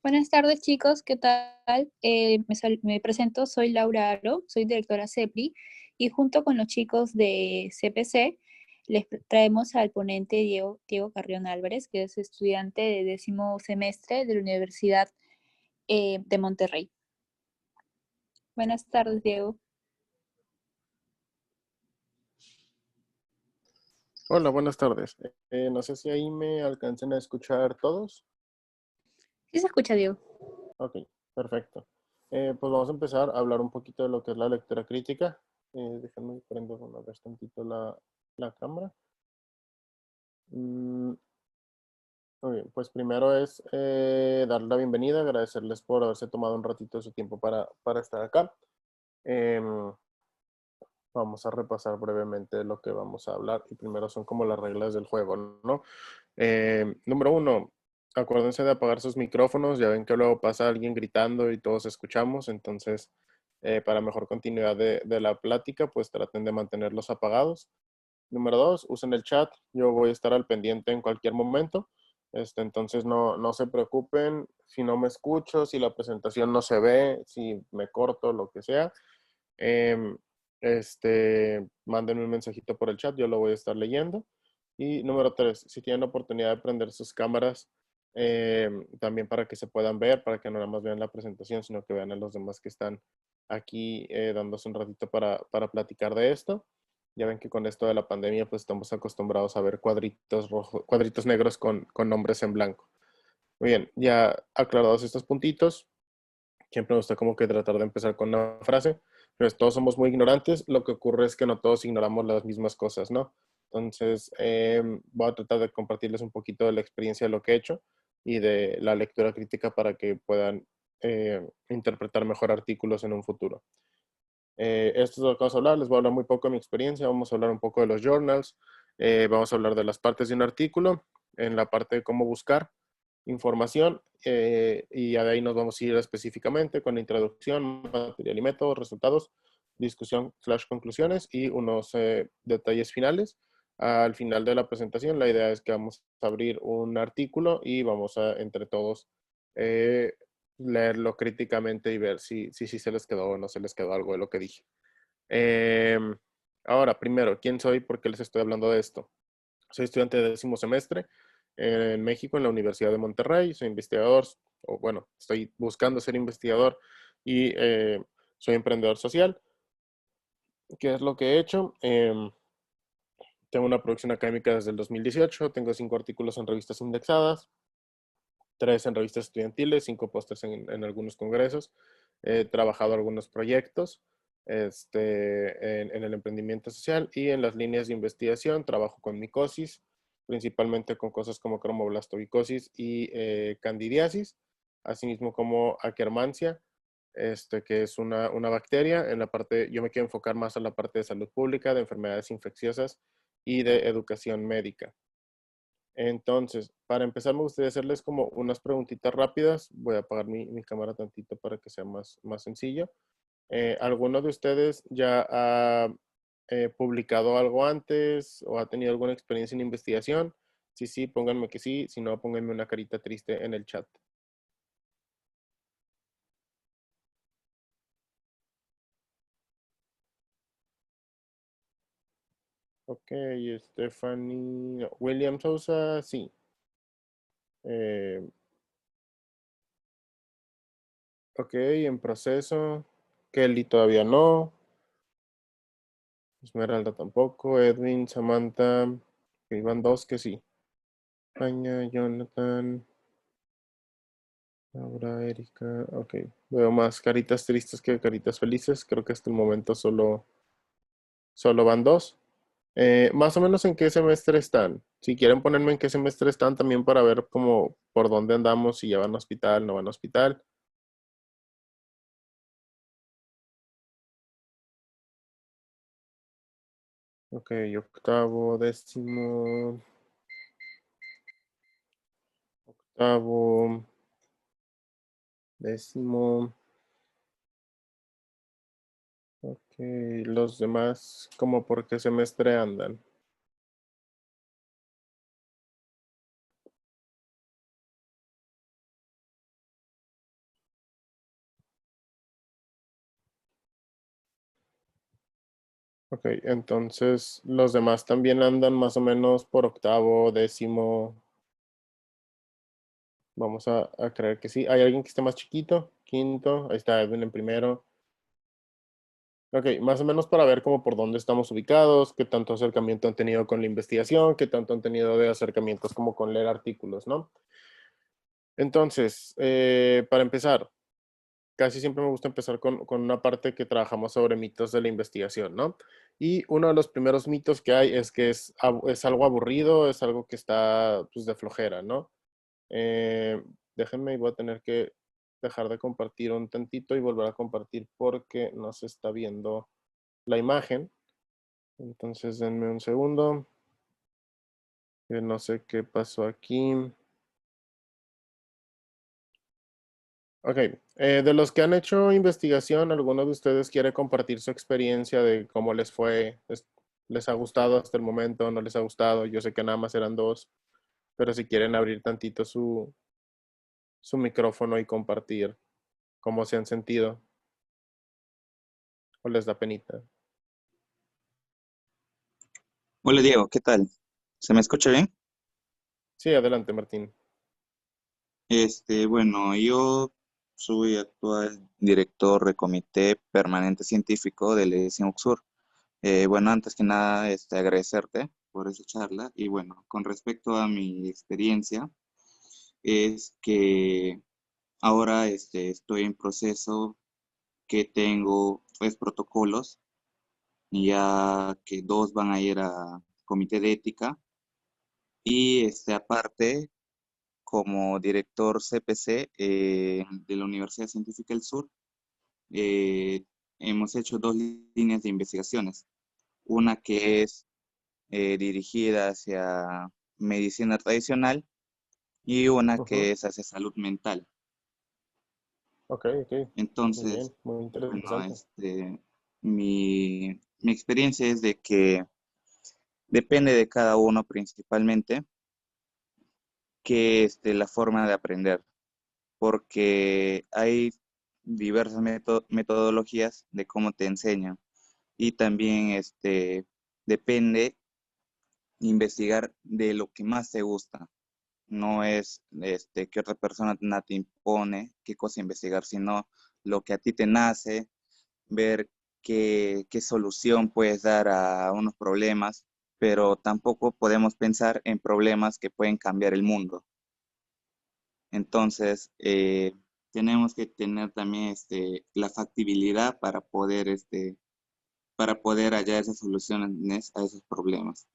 Buenas tardes, chicos, ¿qué tal? Me presento, soy Laura Aro, soy directora CEPRI y junto con los chicos de CPC traemos al ponente Diego Carrión Álvarez, que es estudiante de 10º semestre de la Universidad de Monterrey. Buenas tardes, Diego. Hola, buenas tardes. No sé si ahí me alcancen a escuchar todos. ¿Sí se escucha, Diego? Ok, perfecto. Pues vamos a empezar a hablar un poquito de lo que es la lectura crítica. Déjenme prender una vez tantito la cámara. Muy bien, pues primero es darle la bienvenida, agradecerles por haberse tomado un ratito de su tiempo para estar acá. Em, Vamos a repasar brevemente lo que vamos a hablar y primero son como las reglas del juego, ¿no? Número uno, acuérdense de apagar sus micrófonos, ya ven que luego pasa alguien gritando y todos escuchamos, entonces para mejor continuidad de la plática, pues traten de mantenerlos apagados. Número dos, usen el chat, yo voy a estar al pendiente en cualquier momento, entonces no se preocupen si no me escucho, si la presentación no se ve, si me corto, lo que sea. Em, Mándenme un mensajito por el chat, yo lo voy a estar leyendo. Y número tres, si tienen la oportunidad de prender sus cámaras, también para que se puedan ver, para que no nada más vean la presentación, sino que vean a los demás que están aquí dándose un ratito para platicar de esto. Ya ven que con esto de la pandemia, pues estamos acostumbrados a ver cuadritos rojos, cuadritos negros con nombres en blanco. Muy bien, ya aclarados estos puntitos, siempre me gusta como que tratar de empezar con una frase. Pues todos somos muy ignorantes, lo que ocurre es que no todos ignoramos las mismas cosas, ¿no? Entonces, voy a tratar de compartirles un poquito de la experiencia de lo que he hecho y de la lectura crítica para que puedan interpretar mejor artículos en un futuro. Esto es lo que vamos a hablar, les voy a hablar muy poco de mi experiencia, vamos a hablar un poco de los journals, vamos a hablar de las partes de un artículo, en la parte de cómo buscar información y de ahí nos vamos a ir específicamente con la introducción, material y métodos, resultados, discusión / conclusiones y unos detalles finales. Al final de la presentación la idea es que vamos a abrir un artículo y vamos a entre todos eh, leerlo críticamente y ver si se les quedó o no se les quedó algo de lo que dije. Ahora, primero, ¿quién soy? ¿Por qué les estoy hablando de esto? Soy estudiante de 10º semestre en México, en la Universidad de Monterrey. Soy investigador, o bueno, estoy buscando ser investigador y soy emprendedor social. ¿Qué es lo que he hecho? Tengo una producción académica desde el 2018. Tengo 5 artículos en revistas indexadas, 3 en revistas estudiantiles, 5 pósters en algunos congresos. He trabajado algunos proyectos en el emprendimiento social y en las líneas de investigación. Trabajo con micosis, principalmente con cosas como cromoblastomicosis y candidiasis, asimismo como Akkermansia, que es una bacteria. En la parte, yo me quiero enfocar más en la parte de salud pública, de enfermedades infecciosas y de educación médica. Entonces, para empezar, me gustaría hacerles como unas preguntitas rápidas. Voy a apagar mi cámara tantito para que sea más sencillo. ¿Alguno de ustedes ya ha publicado algo antes o ha tenido alguna experiencia en investigación? Si sí, pónganme que sí. Si no, pónganme una carita triste en el chat. Ok, Stephanie, no, William Sousa, sí. Eh, ok, en proceso. Kelly todavía no. Esmeralda tampoco. Edwin, Samantha. Iván dos que sí. España, Jonathan. Laura, Erika. Ok. Veo más caritas tristes que caritas felices. Creo que hasta el momento solo van dos. Más o menos en qué semestre están. Si quieren ponerme en qué semestre están también para ver como por dónde andamos, si ya van a hospital, no van a hospital. Ok, octavo, décimo, octavo, décimo. Ok, los demás, ¿como por qué semestre andan? Ok, entonces los demás también andan más o menos por octavo, décimo. Vamos a creer que sí. ¿Hay alguien que esté más chiquito? Quinto. Ahí está Edwin en primero. Ok, más o menos para ver como por dónde estamos ubicados, qué tanto acercamiento han tenido con la investigación, qué tanto han tenido de acercamientos como con leer artículos, ¿no? Entonces, para empezar, casi siempre me gusta empezar con una parte que trabajamos sobre mitos de la investigación, ¿no? Y uno de los primeros mitos que hay es que es algo aburrido, es algo que está pues de flojera, ¿no? Eh, Déjenme, voy a tener que dejar de compartir un tantito y volver a compartir porque no se está viendo la imagen. Entonces denme un segundo. Que no sé qué pasó aquí. Ok, de los que han hecho investigación, ¿alguno de ustedes quiere compartir su experiencia de cómo les fue? ¿Les ha gustado hasta el momento? ¿No les ha gustado? Yo sé que nada más eran dos, pero si quieren abrir tantito su micrófono y compartir cómo se han sentido o les da penita. Hola Diego, ¿qué tal? ¿Se me escucha bien? Sí, adelante, Martín. Bueno, yo soy actual director de Comité Permanente Científico del ESIM UXUR. Bueno, antes que nada, agradecerte por esa charla. Y bueno, con respecto a mi experiencia, es que ahora estoy en proceso que tengo tres protocolos, ya que dos van a ir a Comité de Ética. Y aparte, como director CPC de la Universidad Científica del Sur, eh, hemos hecho dos líneas de investigaciones. Una que es dirigida hacia medicina tradicional y una Ujú. que es hacia salud mental. Ok, ok. Muy bien, Entonces, muy bueno, interesante. mi experiencia es de que depende de cada uno principalmente que la forma de aprender, porque hay diversas metodologías de cómo te enseñan y también depende investigar de lo que más te gusta. No es que otra persona te impone qué cosa investigar, sino lo que a ti te nace, ver qué solución puedes dar a unos problemas, pero tampoco podemos pensar en problemas que pueden cambiar el mundo. Entonces, tenemos que tener también la factibilidad para poder hallar esas soluciones a esos problemas.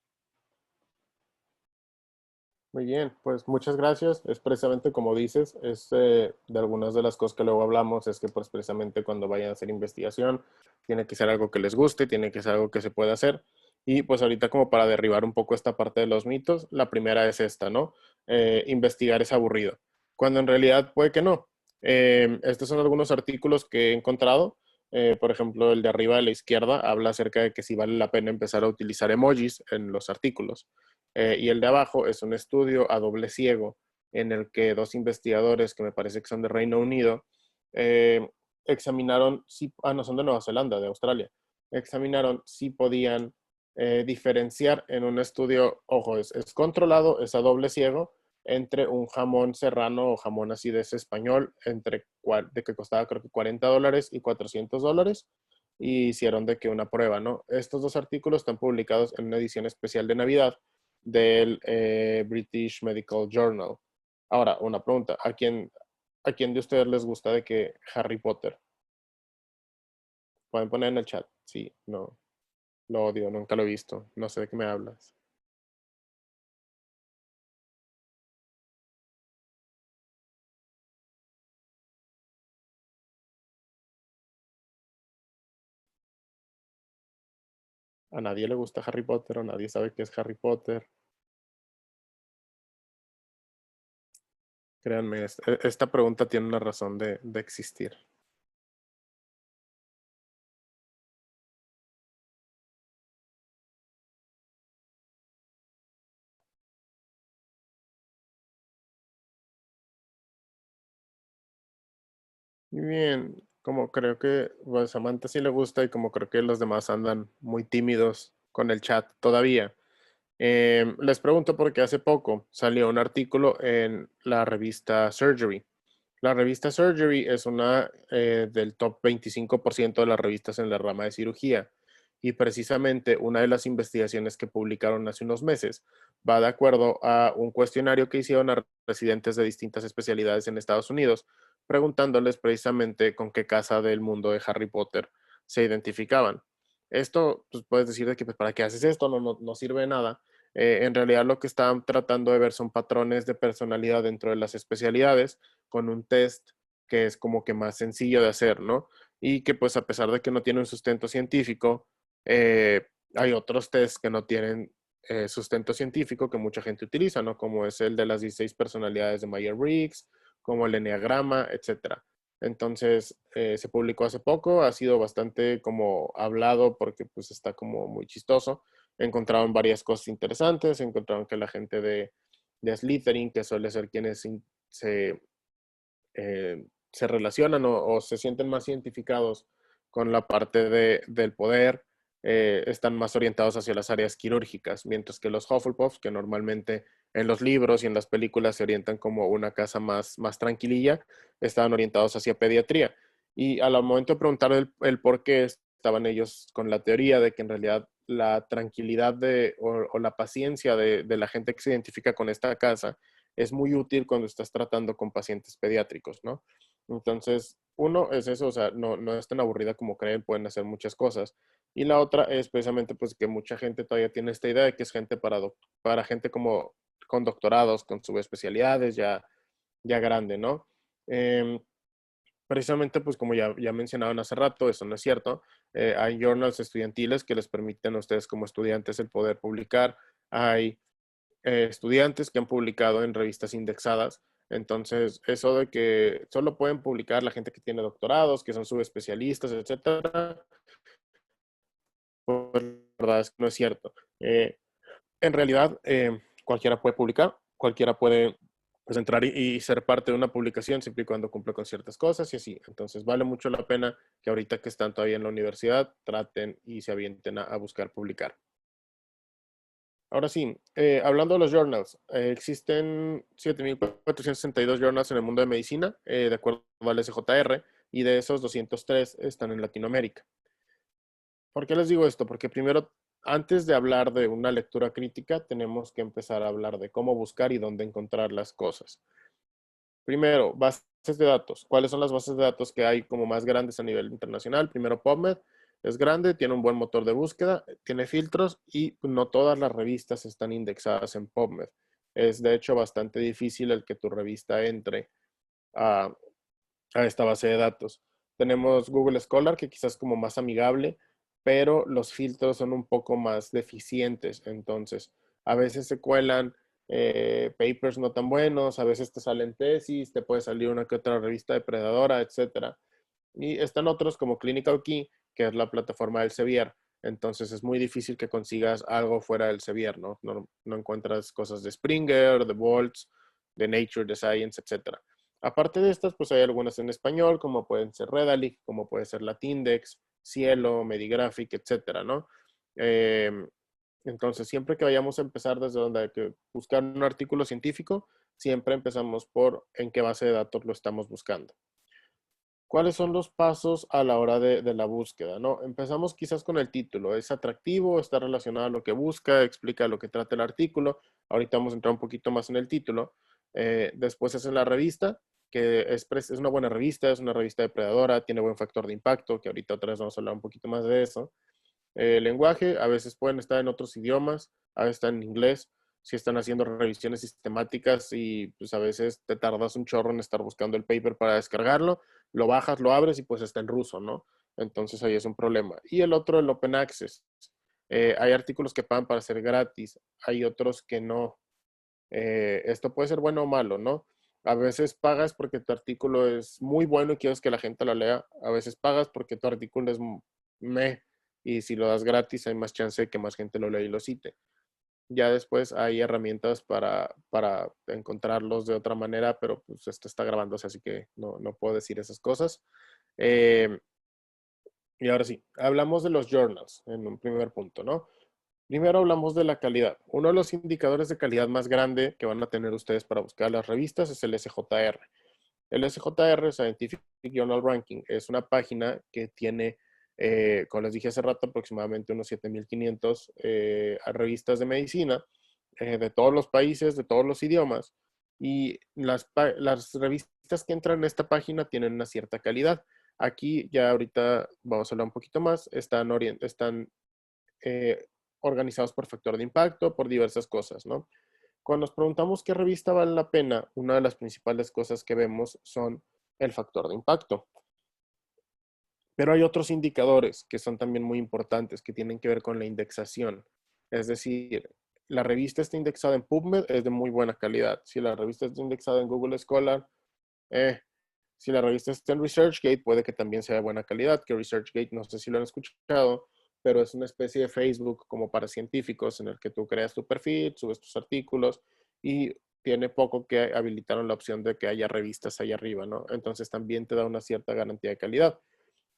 Muy bien, pues muchas gracias. Es precisamente como dices, es de algunas de las cosas que luego hablamos, es que pues precisamente cuando vayan a hacer investigación, tiene que ser algo que les guste, tiene que ser algo que se pueda hacer. Y pues ahorita como para derribar un poco esta parte de los mitos, la primera es esta, ¿no? Investigar es aburrido, cuando en realidad puede que no. Estos son algunos artículos que he encontrado. Por ejemplo, el de arriba a la izquierda habla acerca de que si vale la pena empezar a utilizar emojis en los artículos. Y el de abajo es un estudio a doble ciego en el que dos investigadores, que me parece que son de Reino Unido, eh, examinaron, si, no, son de Nueva Zelanda, de Australia, examinaron si podían diferenciar en un estudio, ojo, es controlado, es a doble ciego, entre un jamón serrano o jamón así de ese español, de que costaba creo que $40 y $400, y hicieron de que una prueba, ¿no? Estos dos artículos están publicados en una edición especial de Navidad del British Medical Journal. Ahora, una pregunta, ¿a quién de ustedes les gusta de que Harry Potter? Pueden poner en el chat. Sí, no, lo odio, nunca lo he visto, no sé de qué me hablas. A nadie le gusta Harry Potter, o nadie sabe qué es Harry Potter. Créanme, esta pregunta tiene una razón de existir. Muy bien. como creo que pues, a Samantha sí le gusta y como creo que los demás andan muy tímidos con el chat todavía. Les pregunto porque hace poco salió un artículo en la revista Surgery. La revista Surgery es una del top 25% de las revistas en la rama de cirugía. Y precisamente una de las investigaciones que publicaron hace unos meses va de acuerdo a un cuestionario que hicieron a residentes de distintas especialidades en Estados Unidos, preguntándoles precisamente con qué casa del mundo de Harry Potter se identificaban. Esto, pues puedes decir de que pues, ¿para qué haces esto? No sirve de nada. En realidad lo que están tratando de ver son patrones de personalidad dentro de las especialidades con un test que es como que más sencillo de hacer, ¿no? Y que pues a pesar de que no tiene un sustento científico, hay otros tests que no tienen sustento científico que mucha gente utiliza, ¿no? Como es el de las 16 personalidades de Myers-Briggs, como el enneagrama, etcétera. Entonces, se publicó hace poco, ha sido bastante como hablado porque pues está como muy chistoso. Encontraron varias cosas interesantes, encontraron que la gente de Slytherin, que suele ser quienes se, se relacionan o se sienten más identificados con la parte del poder, están más orientados hacia las áreas quirúrgicas, mientras que los Hufflepuffs, que normalmente en los libros y en las películas se orientan como una casa más tranquililla, estaban orientados hacia pediatría. Y al momento de preguntar el por qué, estaban ellos con la teoría de que en realidad la tranquilidad o la paciencia de la gente que se identifica con esta casa es muy útil cuando estás tratando con pacientes pediátricos, ¿no? Entonces, uno es eso, o sea, no es tan aburrida como creen, pueden hacer muchas cosas. Y la otra es precisamente pues que mucha gente todavía tiene esta idea de que es gente para gente como con doctorados, con subespecialidades, ya grande, ¿no? Eh, Precisamente, pues como ya mencionaban hace rato, eso no es cierto. Hay journals estudiantiles que les permiten a ustedes como estudiantes el poder publicar. Hay estudiantes que han publicado en revistas indexadas. Entonces, eso de que solo pueden publicar la gente que tiene doctorados, que son subespecialistas, etcétera, pues la verdad es que no es cierto. En realidad, cualquiera puede publicar, cualquiera puede pues, entrar y ser parte de una publicación siempre y cuando cumple con ciertas cosas y así. Entonces, vale mucho la pena que ahorita que están todavía en la universidad, traten y se avienten a buscar publicar. Ahora sí, hablando de los journals, existen 7.462 journals en el mundo de medicina, de acuerdo al SJR, y de esos 203 están en Latinoamérica. ¿Por qué les digo esto? Porque primero, antes de hablar de una lectura crítica, tenemos que empezar a hablar de cómo buscar y dónde encontrar las cosas. Primero, bases de datos. ¿Cuáles son las bases de datos que hay como más grandes a nivel internacional? Primero, PubMed es grande, tiene un buen motor de búsqueda, tiene filtros y no todas las revistas están indexadas en PubMed. Es de hecho bastante difícil el que tu revista entre a, a esta base de datos. Tenemos Google Scholar, que quizás es como más amigable, pero los filtros son un poco más deficientes. Entonces, a veces se cuelan papers no tan buenos, a veces te salen tesis, te puede salir una que otra revista depredadora, etcétera. Y están otros como Clinical Key, que es la plataforma del Sevier. Entonces es muy difícil que consigas algo fuera del Sevier, ¿no? No encuentras cosas de Springer, de Boltz, de Nature, de Science, etcétera. Aparte de estas, pues hay algunas en español, como pueden ser Redalyc, como puede ser Latindex, Cielo, Medigraphic, etcétera, ¿no? Eh, entonces, siempre que vayamos a empezar desde donde hay que buscar un artículo científico, siempre empezamos por en qué base de datos lo estamos buscando. ¿Cuáles son los pasos a la hora de la búsqueda? ¿No? Empezamos quizás con el título. ¿Es atractivo? ¿Está relacionado a lo que busca? ¿Explica lo que trata el artículo? Ahorita vamos a entrar un poquito más en el título. Después es en la revista, que es una buena revista, es una revista depredadora, tiene buen factor de impacto, que ahorita otra vez vamos a hablar un poquito más de eso. Lenguaje, a veces pueden estar en otros idiomas, a veces están en inglés, si están haciendo revisiones sistemáticas y pues a veces te tardas un chorro en estar buscando el paper para descargarlo, lo bajas, lo abres y pues está en ruso, ¿no? Entonces ahí es un problema. Y el otro, el Open Access. Hay artículos que pagan para ser gratis, hay otros que no. Esto puede ser bueno o malo, ¿no? A veces pagas porque tu artículo es muy bueno y quieres que la gente lo lea. A veces pagas porque tu artículo es meh y si lo das gratis hay más chance de que más gente lo lea y lo cite. Ya después hay herramientas para encontrarlos de otra manera, pero pues esto está grabándose, así que no puedo decir esas cosas. Y ahora sí, hablamos de los journals en un primer punto, ¿no? Primero hablamos de la calidad. Uno de los indicadores de calidad más grande que van a tener ustedes para buscar las revistas es el SJR. El SJR, Scientific Journal Ranking, es una página que tiene, como les dije hace rato, aproximadamente unos 7.500 revistas de medicina de todos los países, de todos los idiomas. Y las revistas que entran en esta página tienen una cierta calidad. Aquí ya ahorita vamos a hablar un poquito más. Están eh, organizados por factor de impacto, por diversas cosas, ¿no? Cuando nos preguntamos qué revista vale la pena, una de las principales cosas que vemos son el factor de impacto. Pero hay otros indicadores que son también muy importantes, que tienen que ver con la indexación. Es decir, la revista está indexada en PubMed, es de muy buena calidad. Si la revista está indexada en Google Scholar, si la revista está en ResearchGate, puede que también sea de buena calidad, que ResearchGate, no sé si lo han escuchado, pero es una especie de Facebook como para científicos en el que tú creas tu perfil, subes tus artículos y tiene poco que habilitaron la opción de que haya revistas ahí arriba, ¿no? Entonces también te da una cierta garantía de calidad.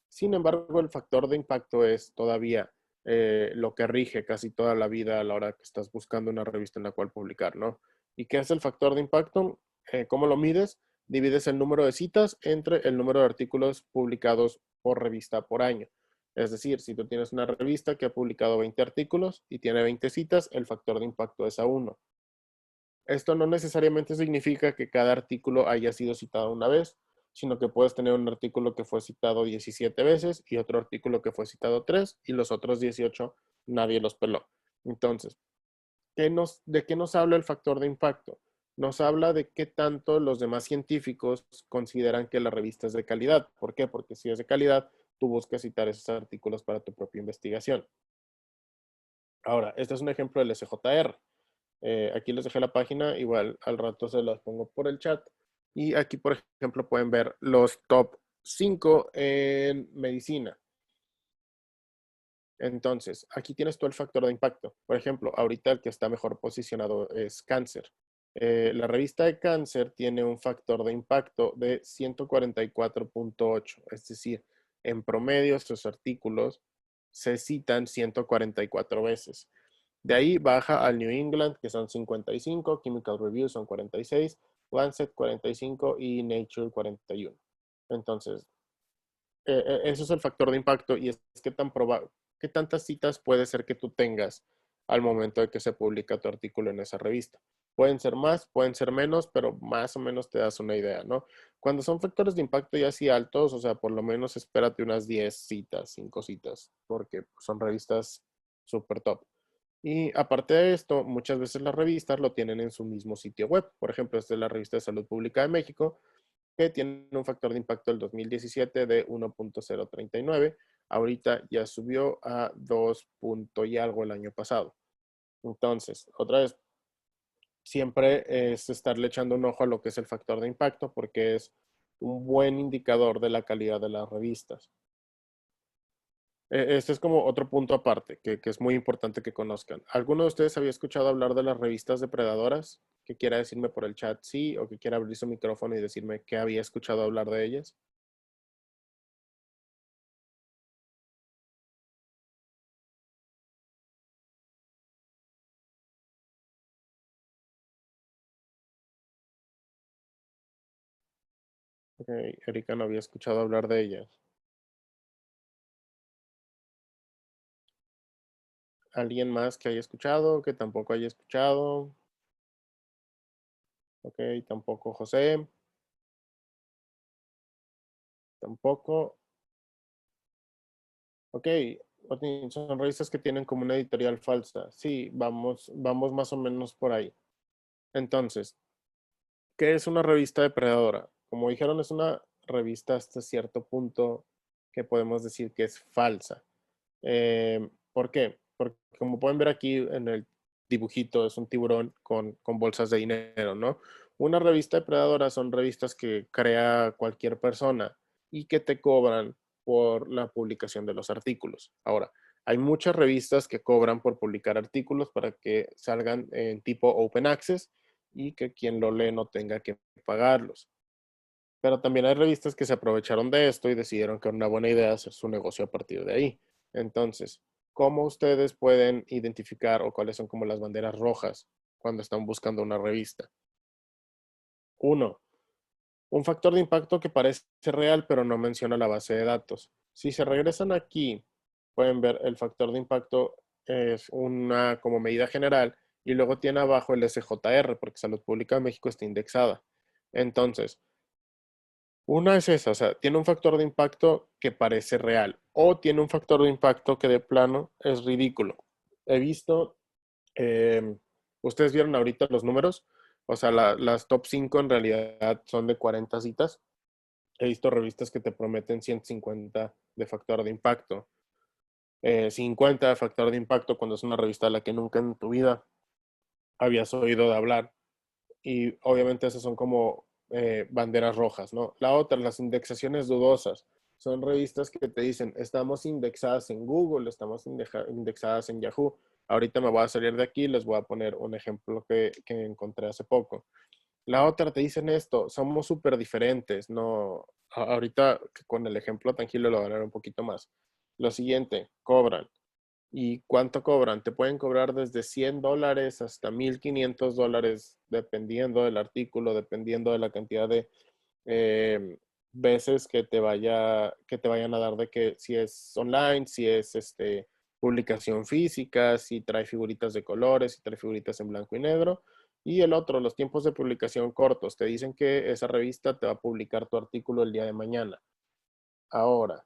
Sin embargo, el factor de impacto es todavía lo que rige casi toda la vida a la hora que estás buscando una revista en la cual publicar, ¿no? ¿Y qué es el factor de impacto? ¿Cómo lo mides? Divides el número de citas entre el número de artículos publicados por revista por año. Es decir, si tú tienes una revista que ha publicado 20 artículos y tiene 20 citas, el factor de impacto es a 1. Esto no necesariamente significa que cada artículo haya sido citado una vez, sino que puedes tener un artículo que fue citado 17 veces y otro artículo que fue citado 3 y los otros 18 nadie los peló. Entonces, ¿de qué nos habla el factor de impacto? Nos habla de qué tanto los demás científicos consideran que la revista es de calidad. ¿Por qué? Porque si es de calidad, tú buscas citar esos artículos para tu propia investigación. Ahora, este es un ejemplo del SJR. Aquí les dejé la página, igual al rato se las pongo por el chat. Y aquí, por ejemplo, pueden ver los top 5 en medicina. Entonces, aquí tienes todo el factor de impacto. Por ejemplo, ahorita el que está mejor posicionado es cáncer. La revista de cáncer tiene un factor de impacto de 144.8, es decir, en promedio sus artículos se citan 144 veces. De ahí baja al New England, que son 55, Chemical Review son 46, Lancet 45 y Nature 41. Entonces, eso es el factor de impacto y es que qué tantas citas puede ser que tú tengas al momento de que se publica tu artículo en esa revista. Pueden ser más, pueden ser menos, pero más o menos te das una idea, ¿no? Cuando son factores de impacto ya así altos, o sea, por lo menos espérate unas 10 citas, 5 citas, porque son revistas súper top. Y aparte de esto, muchas veces las revistas lo tienen en su mismo sitio web. Por ejemplo, esta es la revista de Salud Pública de México, que tiene un factor de impacto del 2017 de 1.039. Ahorita ya subió a 2 y algo el año pasado. Entonces, otra vez, siempre es estarle echando un ojo a lo que es el factor de impacto porque es un buen indicador de la calidad de las revistas. Este es como otro punto aparte que es muy importante que conozcan. ¿Alguno de ustedes había escuchado hablar de las revistas depredadoras? Que quiera decirme por el chat sí o que quiera abrir su micrófono y decirme que había escuchado hablar de ellas. Ok, Erika no había escuchado hablar de ellas. ¿Alguien más que haya escuchado, que tampoco haya escuchado? Ok, tampoco José. Tampoco. Ok, son revistas que tienen como una editorial falsa. Sí, vamos más o menos por ahí. Entonces, ¿qué es una revista depredadora? Como dijeron, es una revista hasta cierto punto que podemos decir que es falsa. ¿Por qué? Porque como pueden ver aquí en el dibujito, es un tiburón con bolsas de dinero, ¿no? Una revista depredadora son revistas que crea cualquier persona y que te cobran por la publicación de los artículos. Ahora, hay muchas revistas que cobran por publicar artículos para que salgan en tipo open access y que quien lo lee no tenga que pagarlos. Pero también hay revistas que se aprovecharon de esto y decidieron que era una buena idea hacer su negocio a partir de ahí. Entonces, ¿cómo ustedes pueden identificar o cuáles son como las banderas rojas cuando están buscando una revista? Uno, un factor de impacto que parece real pero no menciona la base de datos. Si se regresan aquí, pueden ver el factor de impacto es una como medida general y luego tiene abajo el SJR porque Salud Pública de México está indexada. Entonces, una es esa, o sea, tiene un factor de impacto que parece real o tiene un factor de impacto que de plano es ridículo. He visto, ustedes vieron ahorita los números, o sea, las top 5 en realidad son de 40 citas. He visto revistas que te prometen 150 de factor de impacto, 50 de factor de impacto cuando es una revista a la que nunca en tu vida habías oído de hablar. Y obviamente esas son como banderas rojas, ¿no? La otra, las indexaciones dudosas. Son revistas que te dicen, estamos indexadas en Google, estamos indexadas en Yahoo. Ahorita me voy a salir de aquí, les voy a poner un ejemplo que encontré hace poco. La otra te dicen esto, somos súper diferentes, no, ahorita con el ejemplo tangible lo van a ver un poquito más. Lo siguiente, cobran. ¿Y cuánto cobran? Te pueden cobrar desde $100 hasta $1,500, dependiendo del artículo, dependiendo de la cantidad de veces que te vayan a dar de que si es online, si es publicación física, si trae figuritas de colores, si trae figuritas en blanco y negro. Y el otro, los tiempos de publicación cortos. Te dicen que esa revista te va a publicar tu artículo el día de mañana. Ahora,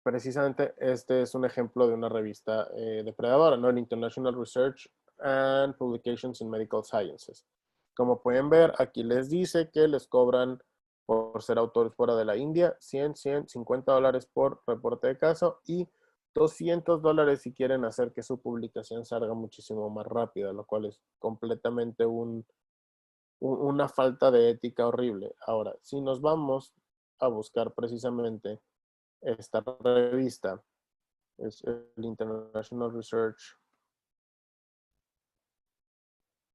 precisamente este es un ejemplo de una revista depredadora, ¿no? El International Research and Publications in Medical Sciences. Como pueden ver, aquí les dice que les cobran por ser autores fuera de la India, 100, 150 dólares por reporte de caso y $200 si quieren hacer que su publicación salga muchísimo más rápida, lo cual es completamente una falta de ética horrible. Ahora, si nos vamos a buscar precisamente esta revista, es el International Research.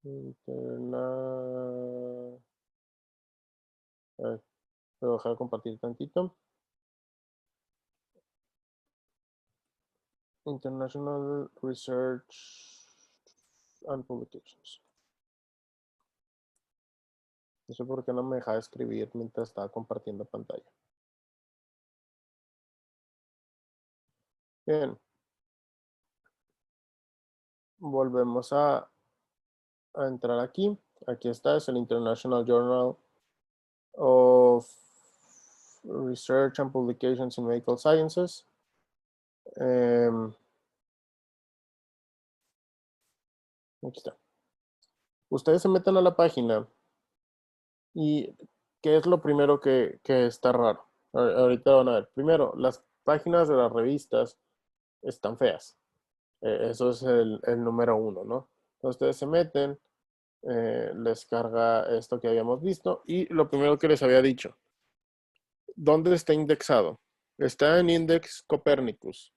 Voy a dejar de compartir tantito. International Research and Publications. No sé por qué no me deja de escribir mientras estaba compartiendo pantalla. Bien. Volvemos a entrar aquí. Aquí está, es el International Journal of Research and Publications in Medical Sciences. Aquí está. Ustedes se meten a la página y ¿qué es lo primero que está raro? Ahorita van a ver. Primero, las páginas de las revistas están feas. Eso es el número uno, ¿no? Entonces ustedes se meten, les carga esto que habíamos visto y lo primero que les había dicho. ¿Dónde está indexado? Está en Index Copernicus.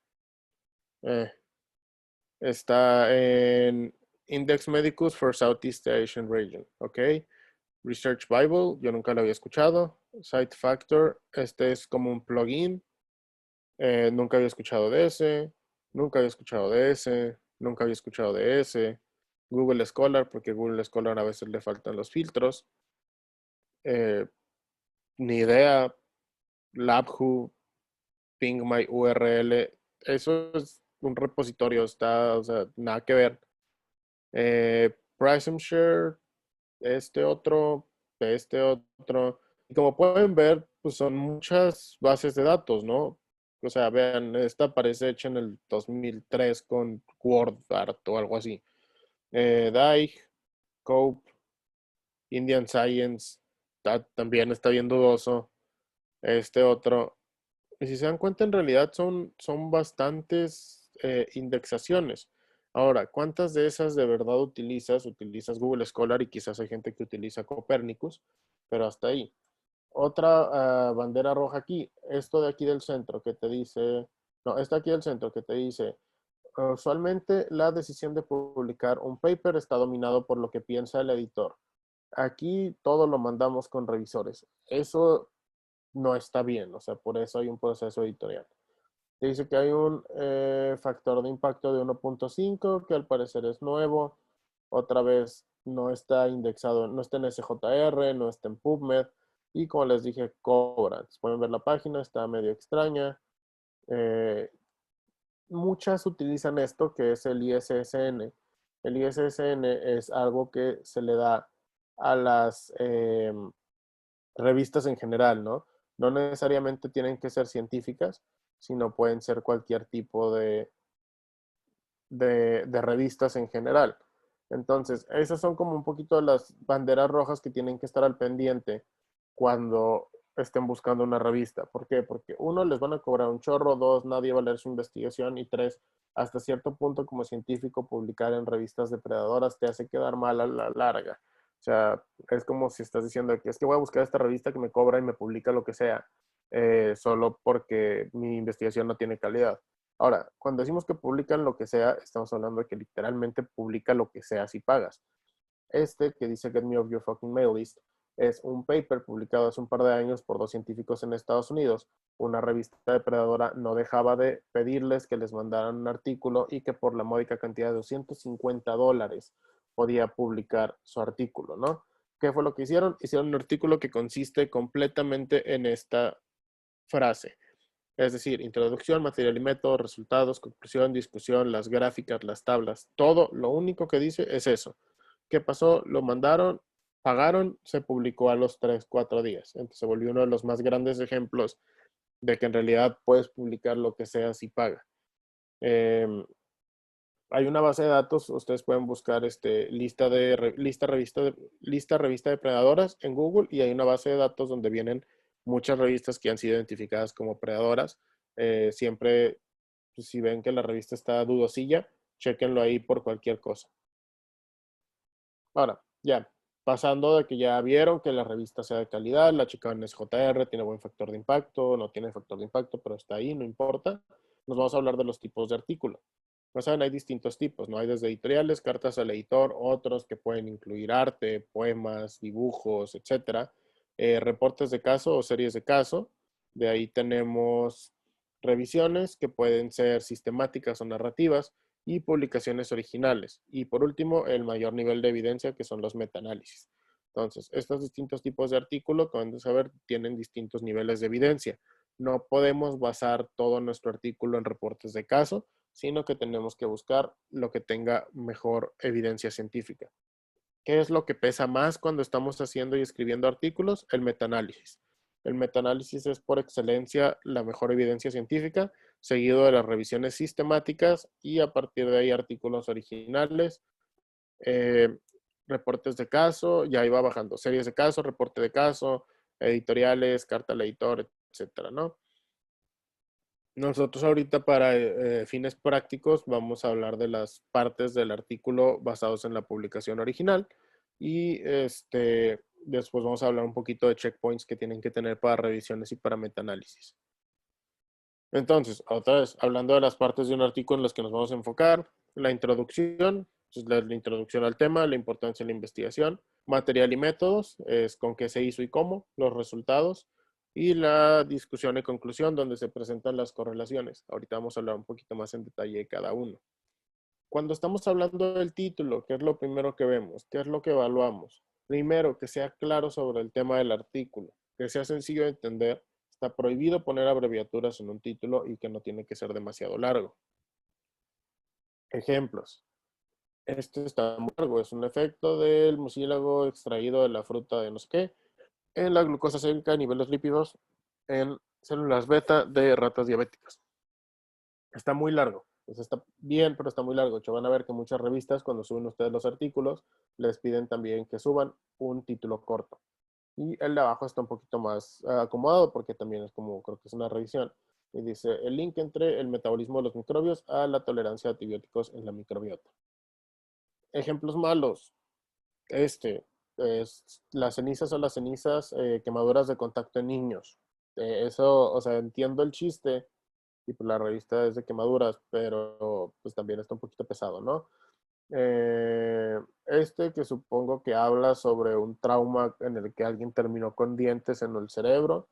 Está en Index Medicus for Southeast Asian Region, ¿ok? Research Bible, yo nunca lo había escuchado. Site Factor, este es como un plugin. Nunca había escuchado de ese. Nunca había escuchado de ese. Nunca había escuchado de ese. Google Scholar, porque Google Scholar a veces le faltan los filtros. Ni idea. LabWho, Ping My URL. Eso es un repositorio, está, o sea, nada que ver. Price and Share, este otro. Y como pueden ver, pues son muchas bases de datos, ¿no? O sea, vean, esta parece hecha en el 2003 con WordArt o algo así. Daig, Cope, Indian Science, también está bien dudoso. Este otro. Y si se dan cuenta, en realidad son bastantes indexaciones. Ahora, ¿cuántas de esas de verdad utilizas? Utilizas Google Scholar y quizás hay gente que utiliza Copernicus, pero hasta ahí. Otra bandera roja aquí, esto de aquí del centro que te dice, no, esta aquí del centro que te dice, usualmente la decisión de publicar un paper está dominado por lo que piensa el editor. Aquí todo lo mandamos con revisores. Eso no está bien, o sea, por eso hay un proceso editorial. Te dice que hay un factor de impacto de 1.5, que al parecer es nuevo. Otra vez no está indexado, no está en SJR, no está en PubMed. Y como les dije, cobran. Pueden ver la página, está medio extraña. Muchas utilizan esto que es el ISSN. El ISSN es algo que se le da a las revistas en general, ¿no? No necesariamente tienen que ser científicas, sino pueden ser cualquier tipo de revistas en general. Entonces, esas son como un poquito las banderas rojas que tienen que estar al pendiente cuando estén buscando una revista. ¿Por qué? Porque uno, les van a cobrar un chorro, dos, nadie va a leer su investigación y tres, hasta cierto punto como científico publicar en revistas depredadoras te hace quedar mal a la larga. O sea, es como si estás diciendo que es que voy a buscar esta revista que me cobra y me publica lo que sea, solo porque mi investigación no tiene calidad. Ahora, cuando decimos que publican lo que sea, estamos hablando de que literalmente publica lo que sea si pagas. Este que dice Get Me Off Your Fucking Mail List es un paper publicado hace un par de años por dos científicos en Estados Unidos. Una revista depredadora no dejaba de pedirles que les mandaran un artículo y que por la módica cantidad de $250 podía publicar su artículo, ¿no? ¿Qué fue lo que hicieron? Hicieron un artículo que consiste completamente en esta frase. Es decir, introducción, material y método, resultados, conclusión, discusión, las gráficas, las tablas, todo lo único que dice es eso. ¿Qué pasó? Lo mandaron, pagaron, se publicó a los 3, 4 días. Entonces se volvió uno de los más grandes ejemplos de que en realidad puedes publicar lo que sea si paga. Hay una base de datos, ustedes pueden buscar lista revista de predadoras en Google y hay una base de datos donde vienen muchas revistas que han sido identificadas como predadoras. Siempre, pues, si ven que la revista está dudosilla, chequenlo ahí por cualquier cosa. Ahora, ya, pasando de que ya vieron que la revista sea de calidad, la checaron en SJR, tiene buen factor de impacto, no tiene factor de impacto, pero está ahí, no importa. Nos vamos a hablar de los tipos de artículo. No saben, hay distintos tipos, ¿no? Hay desde editoriales, cartas al editor, otros que pueden incluir arte, poemas, dibujos, etcétera. Reportes de caso o series de caso. De ahí tenemos revisiones que pueden ser sistemáticas o narrativas y publicaciones originales. Y por último, el mayor nivel de evidencia, que son los metaanálisis. Entonces, estos distintos tipos de artículo, como han de saber, tienen distintos niveles de evidencia. No podemos basar todo nuestro artículo en reportes de caso, sino que tenemos que buscar lo que tenga mejor evidencia científica. ¿Qué es lo que pesa más cuando estamos haciendo y escribiendo artículos? El metaanálisis. El metaanálisis es por excelencia la mejor evidencia científica, seguido de las revisiones sistemáticas y a partir de ahí artículos originales, reportes de caso, ya iba bajando, series de caso, reporte de caso, editoriales, carta al editor, etcétera, ¿no? Nosotros ahorita para fines prácticos vamos a hablar de las partes del artículo basados en la publicación original y después vamos a hablar un poquito de checkpoints que tienen que tener para revisiones y para metaanálisis. Entonces, otra vez, hablando de las partes de un artículo en las que nos vamos a enfocar, la introducción, pues la introducción al tema, la importancia de la investigación, material y métodos, es con qué se hizo y cómo, los resultados, y la discusión y conclusión donde se presentan las correlaciones. Ahorita vamos a hablar un poquito más en detalle de cada uno. Cuando estamos hablando del título, ¿qué es lo primero que vemos? ¿Qué es lo que evaluamos? Primero, que sea claro sobre el tema del artículo, que sea sencillo de entender. Está prohibido poner abreviaturas en un título y que no tiene que ser demasiado largo. Ejemplos. Este está muy largo, es un efecto del mucílago extraído de la fruta de no sé qué en la glucosa sérica a niveles lípidos en células beta de ratas diabéticas. Está muy largo. Pues está bien, pero está muy largo. De hecho, van a ver que muchas revistas, cuando suben ustedes los artículos, les piden también que suban un título corto. Y el de abajo está un poquito más acomodado porque también es como, creo que es una revisión. Y dice, el link entre el metabolismo de los microbios a la tolerancia a antibióticos en la microbiota. Ejemplos malos. Las cenizas son las cenizas quemaduras de contacto en niños. Eso, o sea, entiendo el chiste y pues la revista es de quemaduras, pero pues también está un poquito pesado, ¿no? Este que supongo que habla sobre un trauma en el que alguien terminó con dientes en el cerebro.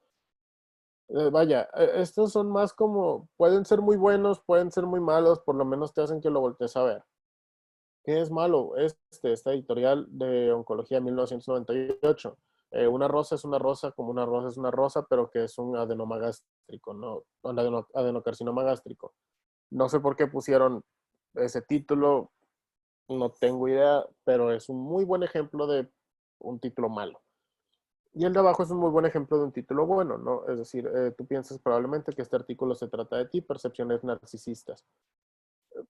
Vaya, estos son más como, pueden ser muy buenos, pueden ser muy malos, por lo menos te hacen que lo voltees a ver. ¿Qué es malo? Esta editorial de Oncología de 1998. Una rosa es una rosa, como una rosa es una rosa, pero que es un adenoma gástrico, ¿no? Un adenocarcinoma gástrico. No sé por qué pusieron ese título, no tengo idea, pero es un muy buen ejemplo de un título malo. Y el de abajo es un muy buen ejemplo de un título bueno, ¿no? Es decir, tú piensas probablemente que este artículo se trata de ti, percepciones narcisistas.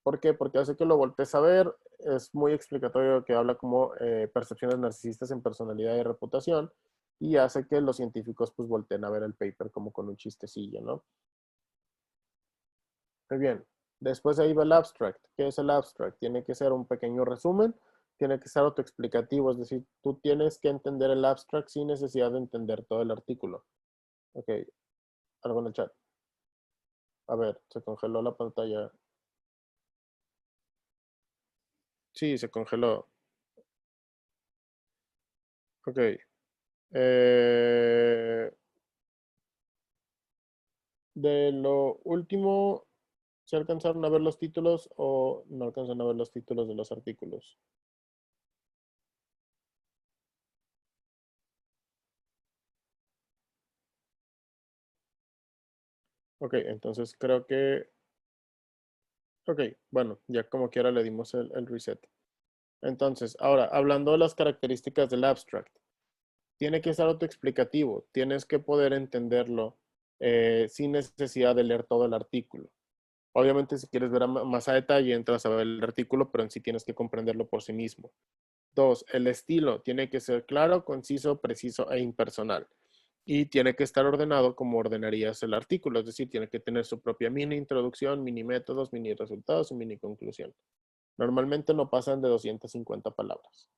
¿Por qué? Porque hace que lo voltees a ver, es muy explicatorio que habla como percepciones narcisistas en personalidad y reputación, y hace que los científicos pues volteen a ver el paper como con un chistecillo, ¿no? Muy bien. Después ahí va el abstract. ¿Qué es el abstract? Tiene que ser un pequeño resumen, tiene que ser autoexplicativo, es decir, tú tienes que entender el abstract sin necesidad de entender todo el artículo. Ok, algo en el chat. A ver, se congeló la pantalla. Sí, se congeló. Ok. Eh, de lo último, ¿se alcanzaron a ver los títulos o no alcanzan a ver los títulos de los artículos? Ok, entonces creo que... Ok, bueno, ya como quiera le dimos el reset. Entonces, ahora, hablando de las características del abstract, tiene que ser autoexplicativo, tienes que poder entenderlo sin necesidad de leer todo el artículo. Obviamente, si quieres ver más a detalle, entras a ver el artículo, pero en sí tienes que comprenderlo por sí mismo. 2, el estilo tiene que ser claro, conciso, preciso e impersonal. Y tiene que estar ordenado como ordenarías el artículo, es decir, tiene que tener su propia mini introducción, mini métodos, mini resultados y mini conclusión. Normalmente no pasan de 250 palabras.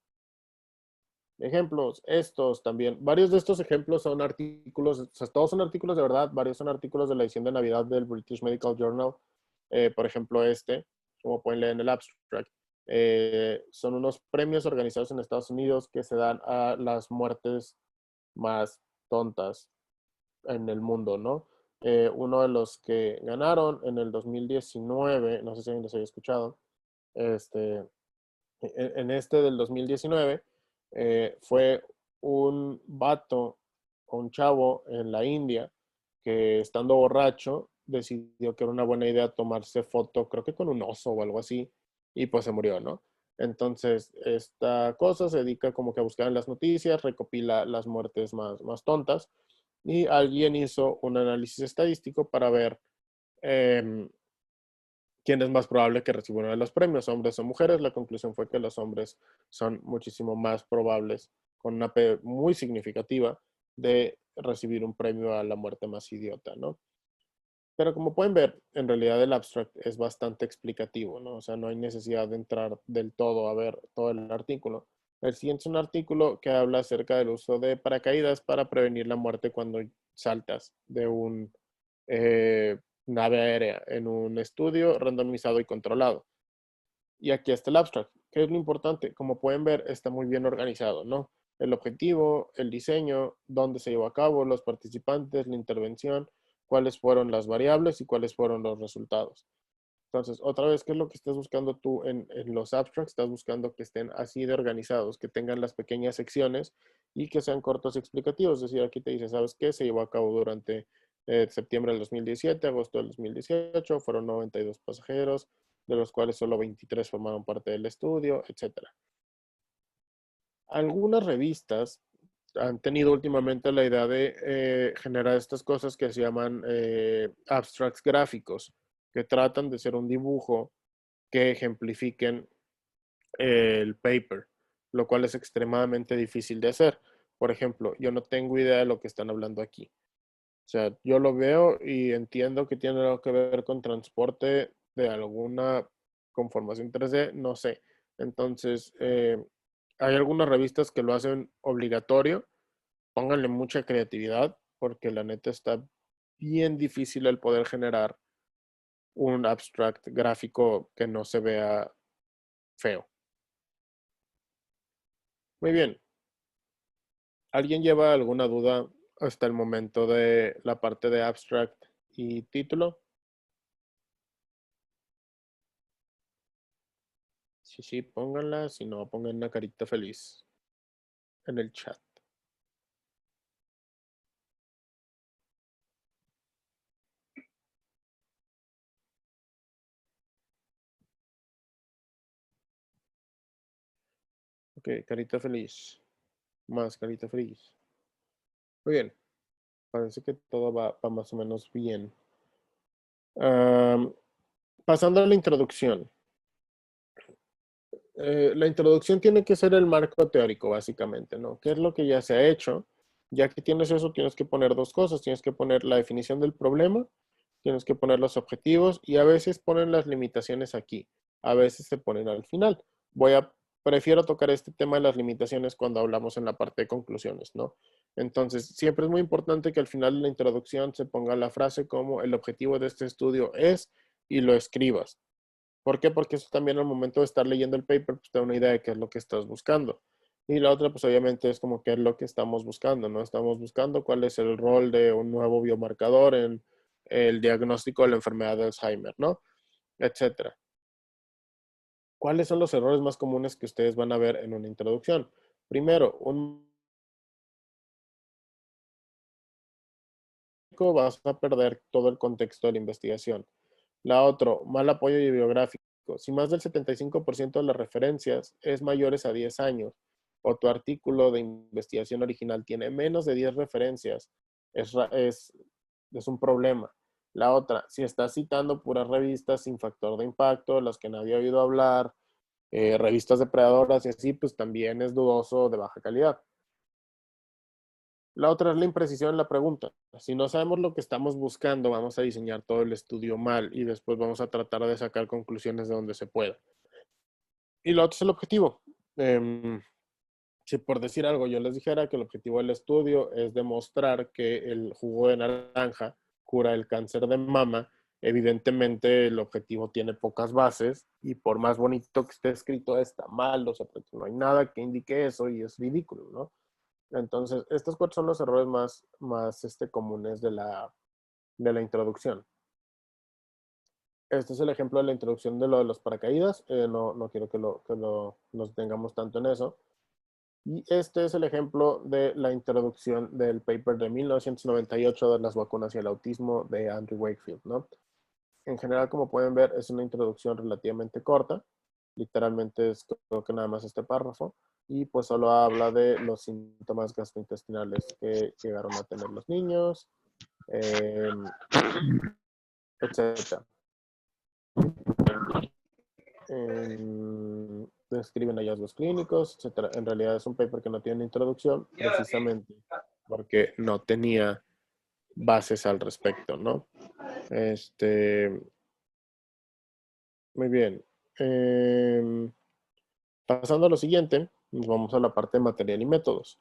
Ejemplos, estos también. Varios de estos ejemplos son artículos, o sea, todos son artículos de verdad, varios son artículos de la edición de Navidad del British Medical Journal. Por ejemplo, como pueden leer en el abstract, son unos premios organizados en Estados Unidos que se dan a las muertes más tontas en el mundo, ¿no? Uno de los que ganaron en el 2019, no sé si alguien los haya escuchado, este, en este del 2019 fue un vato, un chavo en la India que estando borracho decidió que era una buena idea tomarse foto, creo que con un oso o algo así, y pues se murió, ¿no? Entonces, esta cosa se dedica como que a buscar en las noticias, recopila las muertes más tontas, y alguien hizo un análisis estadístico para ver eh, quién es más probable que reciba uno de los premios, hombres o mujeres. La conclusión fue que los hombres son muchísimo más probables, con una P muy significativa, de recibir un premio a la muerte más idiota, ¿no? Pero como pueden ver, en realidad el abstract es bastante explicativo, ¿no? O sea, no hay necesidad de entrar del todo a ver todo el artículo. El siguiente es un artículo que habla acerca del uso de paracaídas para prevenir la muerte cuando saltas de un nave aérea en un estudio randomizado y controlado. Y aquí está el abstract. ¿Qué es lo importante? Como pueden ver, está muy bien organizado, ¿no? El objetivo, el diseño, dónde se llevó a cabo, los participantes, la intervención, cuáles fueron las variables y cuáles fueron los resultados. Entonces, otra vez, ¿qué es lo que estás buscando tú en los abstracts? Estás buscando que estén así de organizados, que tengan las pequeñas secciones y que sean cortos y explicativos. Es decir, aquí te dice, ¿sabes qué? Se llevó a cabo durante septiembre del 2017, agosto del 2018, fueron 92 pasajeros, de los cuales solo 23 formaron parte del estudio, etcétera. Algunas revistas han tenido últimamente la idea de generar estas cosas que se llaman abstracts gráficos, que tratan de ser un dibujo que ejemplifiquen el paper, lo cual es extremadamente difícil de hacer. Por ejemplo, yo no tengo idea de lo que están hablando aquí. O sea, yo lo veo y entiendo que tiene algo que ver con transporte de alguna conformación 3D, no sé. Entonces, hay algunas revistas que lo hacen obligatorio. Pónganle mucha creatividad porque la neta está bien difícil el poder generar un abstract gráfico que no se vea feo. Muy bien. ¿Alguien lleva alguna duda hasta el momento de la parte de abstract y título? Sí, pónganla. Si no, pongan una carita feliz en el chat. Ok, carita feliz. Más carita feliz. Muy bien. Parece que todo va más o menos bien. Pasando a la introducción. La introducción tiene que ser el marco teórico, básicamente, ¿no? ¿Qué es lo que ya se ha hecho? Ya que tienes eso, tienes que poner dos cosas. Tienes que poner la definición del problema, tienes que poner los objetivos y a veces ponen las limitaciones aquí. A veces se ponen al final. Prefiero tocar este tema de las limitaciones cuando hablamos en la parte de conclusiones, ¿no? Entonces, siempre es muy importante que al final de la introducción se ponga la frase como el objetivo de este estudio es y lo escribas. ¿Por qué? Porque eso también al momento de estar leyendo el paper, pues te da una idea de qué es lo que estás buscando. Y la otra, pues obviamente es como qué es lo que estamos buscando, ¿no? Estamos buscando cuál es el rol de un nuevo biomarcador en el diagnóstico de la enfermedad de Alzheimer, ¿no? Etcétera. ¿Cuáles son los errores más comunes que ustedes van a ver en una introducción? Primero, vas a perder todo el contexto de la investigación. La otra, mal apoyo bibliográfico. Si más del 75% de las referencias es mayores a 10 años o tu artículo de investigación original tiene menos de 10 referencias, es un problema. La otra, si estás citando puras revistas sin factor de impacto, las que nadie ha oído hablar, revistas depredadoras y así, pues también es dudoso de baja calidad. La otra es la imprecisión en la pregunta. Si no sabemos lo que estamos buscando, vamos a diseñar todo el estudio mal y después vamos a tratar de sacar conclusiones de donde se pueda. Y lo otro es el objetivo. Si por decir algo yo les dijera que el objetivo del estudio es demostrar que el jugo de naranja cura el cáncer de mama, evidentemente el objetivo tiene pocas bases y por más bonito que esté escrito está mal, o sea, porque no hay nada que indique eso y es ridículo, ¿no? Entonces, estos cuatro son los errores más comunes de la introducción. Este es el ejemplo de la introducción de lo de los paracaídas. No quiero que nos tengamos tanto en eso. Y este es el ejemplo de la introducción del paper de 1998 de las vacunas y el autismo de Andrew Wakefield, ¿no? En general, como pueden ver, es una introducción relativamente corta. Literalmente es creo que nada más este párrafo. Y pues solo habla de los síntomas gastrointestinales que llegaron a tener los niños, etc. Describen hallazgos clínicos, etc. En realidad es un paper que no tiene introducción, precisamente porque no tenía bases al respecto, ¿no? Muy bien. Pasando a lo siguiente, nos vamos a la parte de material y métodos.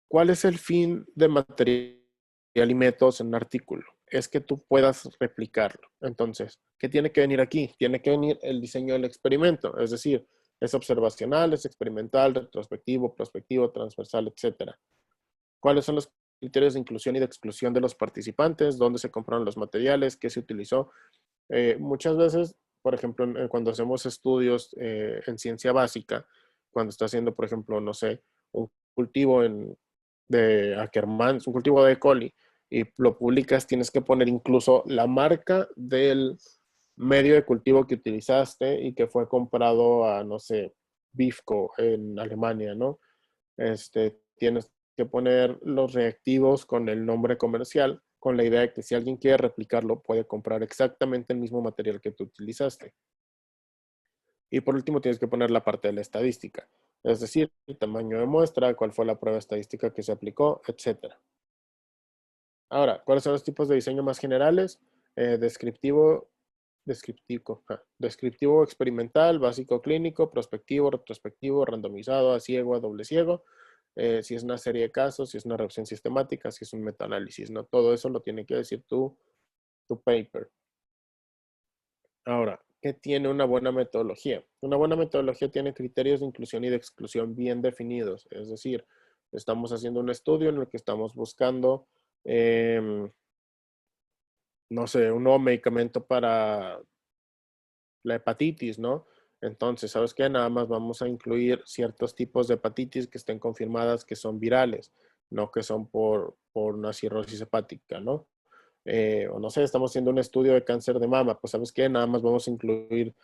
¿Cuál es el fin de material y métodos en un artículo? Es que tú puedas replicarlo. Entonces, ¿qué tiene que venir aquí? Tiene que venir el diseño del experimento, es decir, es observacional, es experimental, retrospectivo, prospectivo, transversal, etc. ¿Cuáles son los criterios de inclusión y de exclusión de los participantes? ¿Dónde se compraron los materiales? ¿Qué se utilizó? Muchas veces, por ejemplo, cuando hacemos estudios en ciencia básica, cuando está haciendo, por ejemplo, no sé, un cultivo de Ackermann, un cultivo de E. coli, y lo publicas, tienes que poner incluso la marca del medio de cultivo que utilizaste y que fue comprado a, no sé, Bifco en Alemania, ¿no? Tienes que poner los reactivos con el nombre comercial, con la idea de que si alguien quiere replicarlo, puede comprar exactamente el mismo material que tú utilizaste. Y por último, tienes que poner la parte de la estadística, es decir, el tamaño de muestra, cuál fue la prueba estadística que se aplicó, etc. Ahora, ¿cuáles son los tipos de diseño más generales? Descriptivo, experimental, básico clínico, prospectivo, retrospectivo, randomizado, a ciego, a doble ciego. Si es una serie de casos, si es una revisión sistemática, si es un metaanálisis, ¿no? Todo eso lo tiene que decir tu paper. Ahora, que tiene una buena metodología. Una buena metodología tiene criterios de inclusión y de exclusión bien definidos. Es decir, estamos haciendo un estudio en el que estamos buscando, no sé, un nuevo medicamento para la hepatitis, ¿no? Entonces, ¿sabes qué? Nada más vamos a incluir ciertos tipos de hepatitis que estén confirmadas que son virales, no que son por una cirrosis hepática, ¿no? O no sé, estamos haciendo un estudio de cáncer de mama, pues ¿sabes qué? Nada más vamos a incluir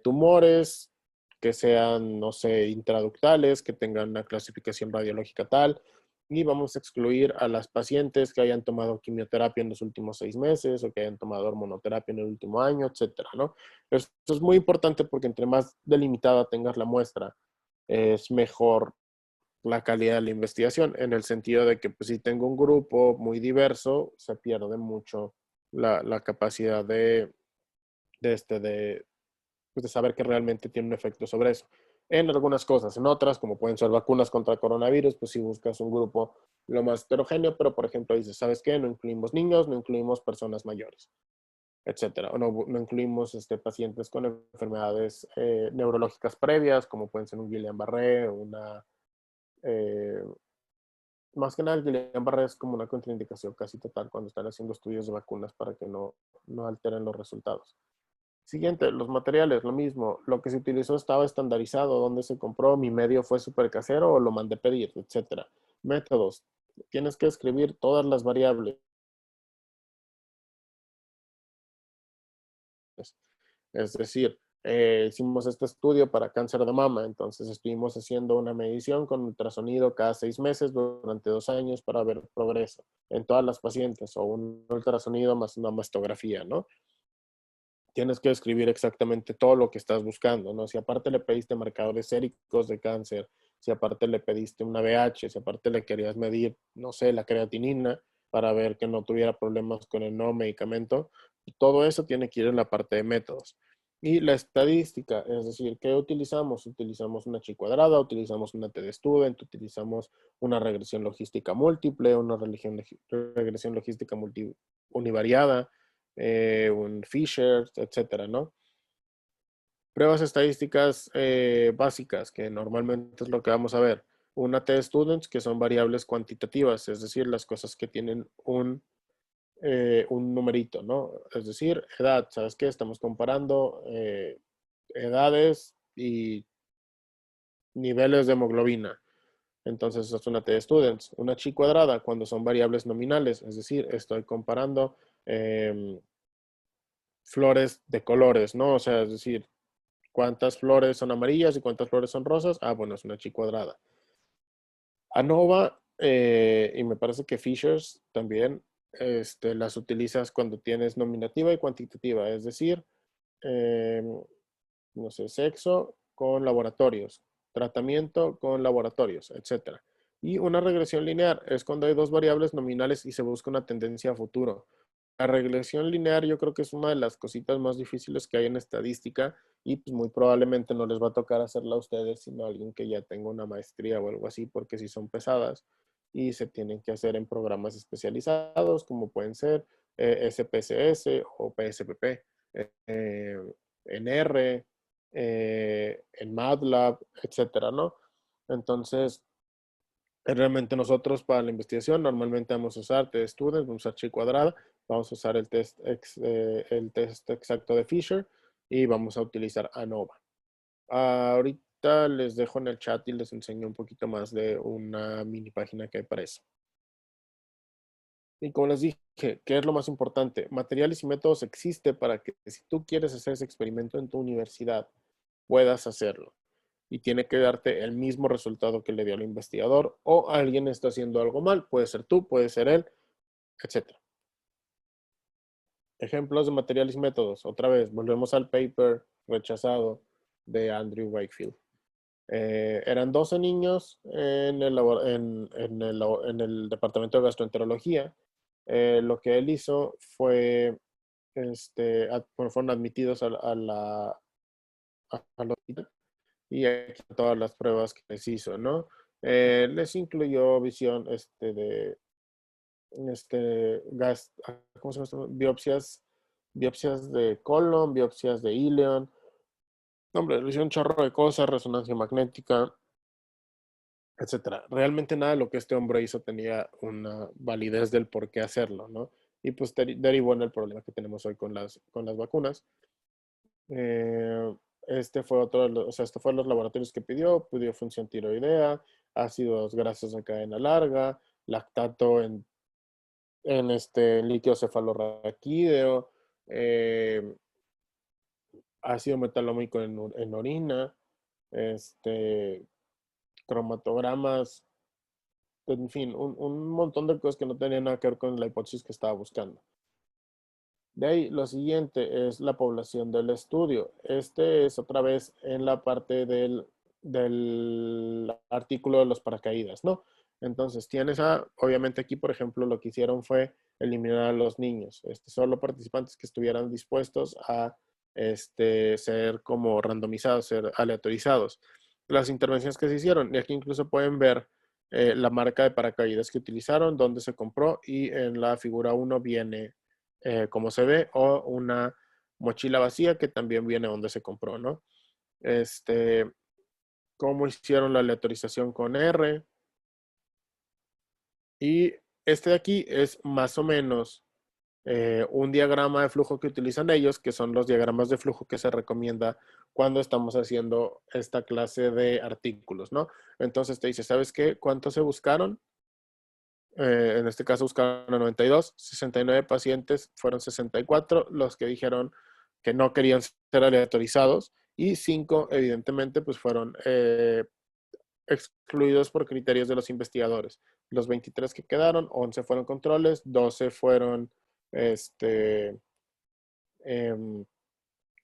tumores que sean, no sé, intraductales, que tengan una clasificación radiológica tal, y vamos a excluir a las pacientes que hayan tomado quimioterapia en los últimos 6 meses o que hayan tomado hormonoterapia en el último año, etcétera, ¿no? Esto es muy importante porque entre más delimitada tengas la muestra, es mejor la calidad de la investigación, en el sentido de que pues, si tengo un grupo muy diverso, se pierde mucho la capacidad pues, de saber que realmente tiene un efecto sobre eso. En algunas cosas, en otras, como pueden ser vacunas contra coronavirus, pues si buscas un grupo lo más heterogéneo, pero por ejemplo dices, ¿sabes qué? No incluimos niños, no incluimos personas mayores, etcétera. O no incluimos pacientes con enfermedades neurológicas previas, como pueden ser un Guillain-Barré, eh, más que nada el Guillain-Barré es como una contraindicación casi total cuando están haciendo estudios de vacunas para que no alteren los resultados. Siguiente, los materiales, lo mismo. Lo que se utilizó estaba estandarizado, dónde se compró, mi medio fue súper casero o lo mandé pedir, etcétera. Métodos. Tienes que escribir todas las variables. Es decir, hicimos este estudio para cáncer de mama, entonces estuvimos haciendo una medición con ultrasonido cada 6 meses durante 2 años para ver progreso en todas las pacientes, o un ultrasonido más una mastografía, ¿no? Tienes que escribir exactamente todo lo que estás buscando, ¿no? Si aparte le pediste marcadores séricos de cáncer, si aparte le pediste una VH, si aparte le querías medir, no sé, la creatinina para ver que no tuviera problemas con el nuevo medicamento, todo eso tiene que ir en la parte de métodos. Y la estadística, es decir, ¿qué utilizamos? Utilizamos una chi cuadrada, utilizamos una t-de-student, utilizamos una regresión logística múltiple, una regresión logística univariada, un Fisher, etcétera, ¿no? Pruebas estadísticas básicas, que normalmente es lo que vamos a ver. Una t-students, que son variables cuantitativas, es decir, las cosas que tienen un numerito, ¿no? Es decir, edad, ¿sabes qué? Estamos comparando edades y niveles de hemoglobina. Entonces, eso es una t-students. Una chi cuadrada, cuando son variables nominales, es decir, estoy comparando flores de colores, ¿no? O sea, es decir, cuántas flores son amarillas y cuántas flores son rosas. Ah, bueno, es una chi cuadrada. ANOVA, y me parece que Fishers también, las utilizas cuando tienes nominativa y cuantitativa, es decir, no sé, sexo con laboratorios, tratamiento con laboratorios, etcétera. Y una regresión lineal es cuando hay dos variables nominales y se busca una tendencia a futuro. La regresión lineal yo creo que es una de las cositas más difíciles que hay en estadística y pues muy probablemente no les va a tocar hacerla a ustedes, sino a alguien que ya tenga una maestría o algo así, porque sí son pesadas y se tienen que hacer en programas especializados como pueden ser SPSS o PSPP, en R, en MATLAB, etcétera, ¿no? Entonces, realmente nosotros para la investigación normalmente vamos a usar t-student, vamos a usar chi cuadrada, vamos a usar el test exacto de Fisher y vamos a utilizar ANOVA. Ahorita les dejo en el chat y les enseño un poquito más de una mini página que hay para eso. Y como les dije, ¿qué es lo más importante? Materiales y métodos existe para que si tú quieres hacer ese experimento en tu universidad, puedas hacerlo. Y tiene que darte el mismo resultado que le dio al investigador, o alguien está haciendo algo mal, puede ser tú, puede ser él, etc. Ejemplos de materiales y métodos. Otra vez, volvemos al paper rechazado de Andrew Wakefield. Eran 12 niños en el departamento de gastroenterología. Lo que él hizo fue, fueron admitidos al hospital y aquí todas las pruebas que les hizo, ¿no? Les incluyó visión de ¿cómo se llama? Biopsias biopsias de colon, biopsias de ileón. Hombre, le hicieron un chorro de cosas, resonancia magnética, etcétera. Realmente nada de lo que este hombre hizo tenía una validez del por qué hacerlo, ¿no? Y pues derivó en el problema que tenemos hoy con las vacunas. Este fue otro, o sea, estos fueron los laboratorios que pidió función tiroidea, ácidos grasos de cadena larga, lactato en este líquido cefalorraquídeo, ácido metalómico en orina, este, cromatogramas, en fin, un montón de cosas que no tenían nada que ver con la hipótesis que estaba buscando. De ahí, lo siguiente es la población del estudio. Este es otra vez en la parte del artículo de los paracaídas, ¿no? Entonces, obviamente aquí, por ejemplo, lo que hicieron fue eliminar a los niños, solo participantes que estuvieran dispuestos a ser como randomizados, ser aleatorizados. Las intervenciones que se hicieron, y aquí incluso pueden ver la marca de paracaídas que utilizaron, dónde se compró, y en la figura 1 viene como se ve, o una mochila vacía que también viene donde se compró, ¿no? Cómo hicieron la aleatorización con R. Y este de aquí es más o menos un diagrama de flujo que utilizan ellos, que son los diagramas de flujo que se recomienda cuando estamos haciendo esta clase de artículos, ¿no? Entonces te dice, ¿sabes qué? ¿Cuántos se buscaron? En este caso buscaron a 92, 69 pacientes, fueron 64 los que dijeron que no querían ser aleatorizados y 5 evidentemente pues fueron excluidos por criterios de los investigadores. Los 23 que quedaron, 11 fueron controles, 12 fueron em,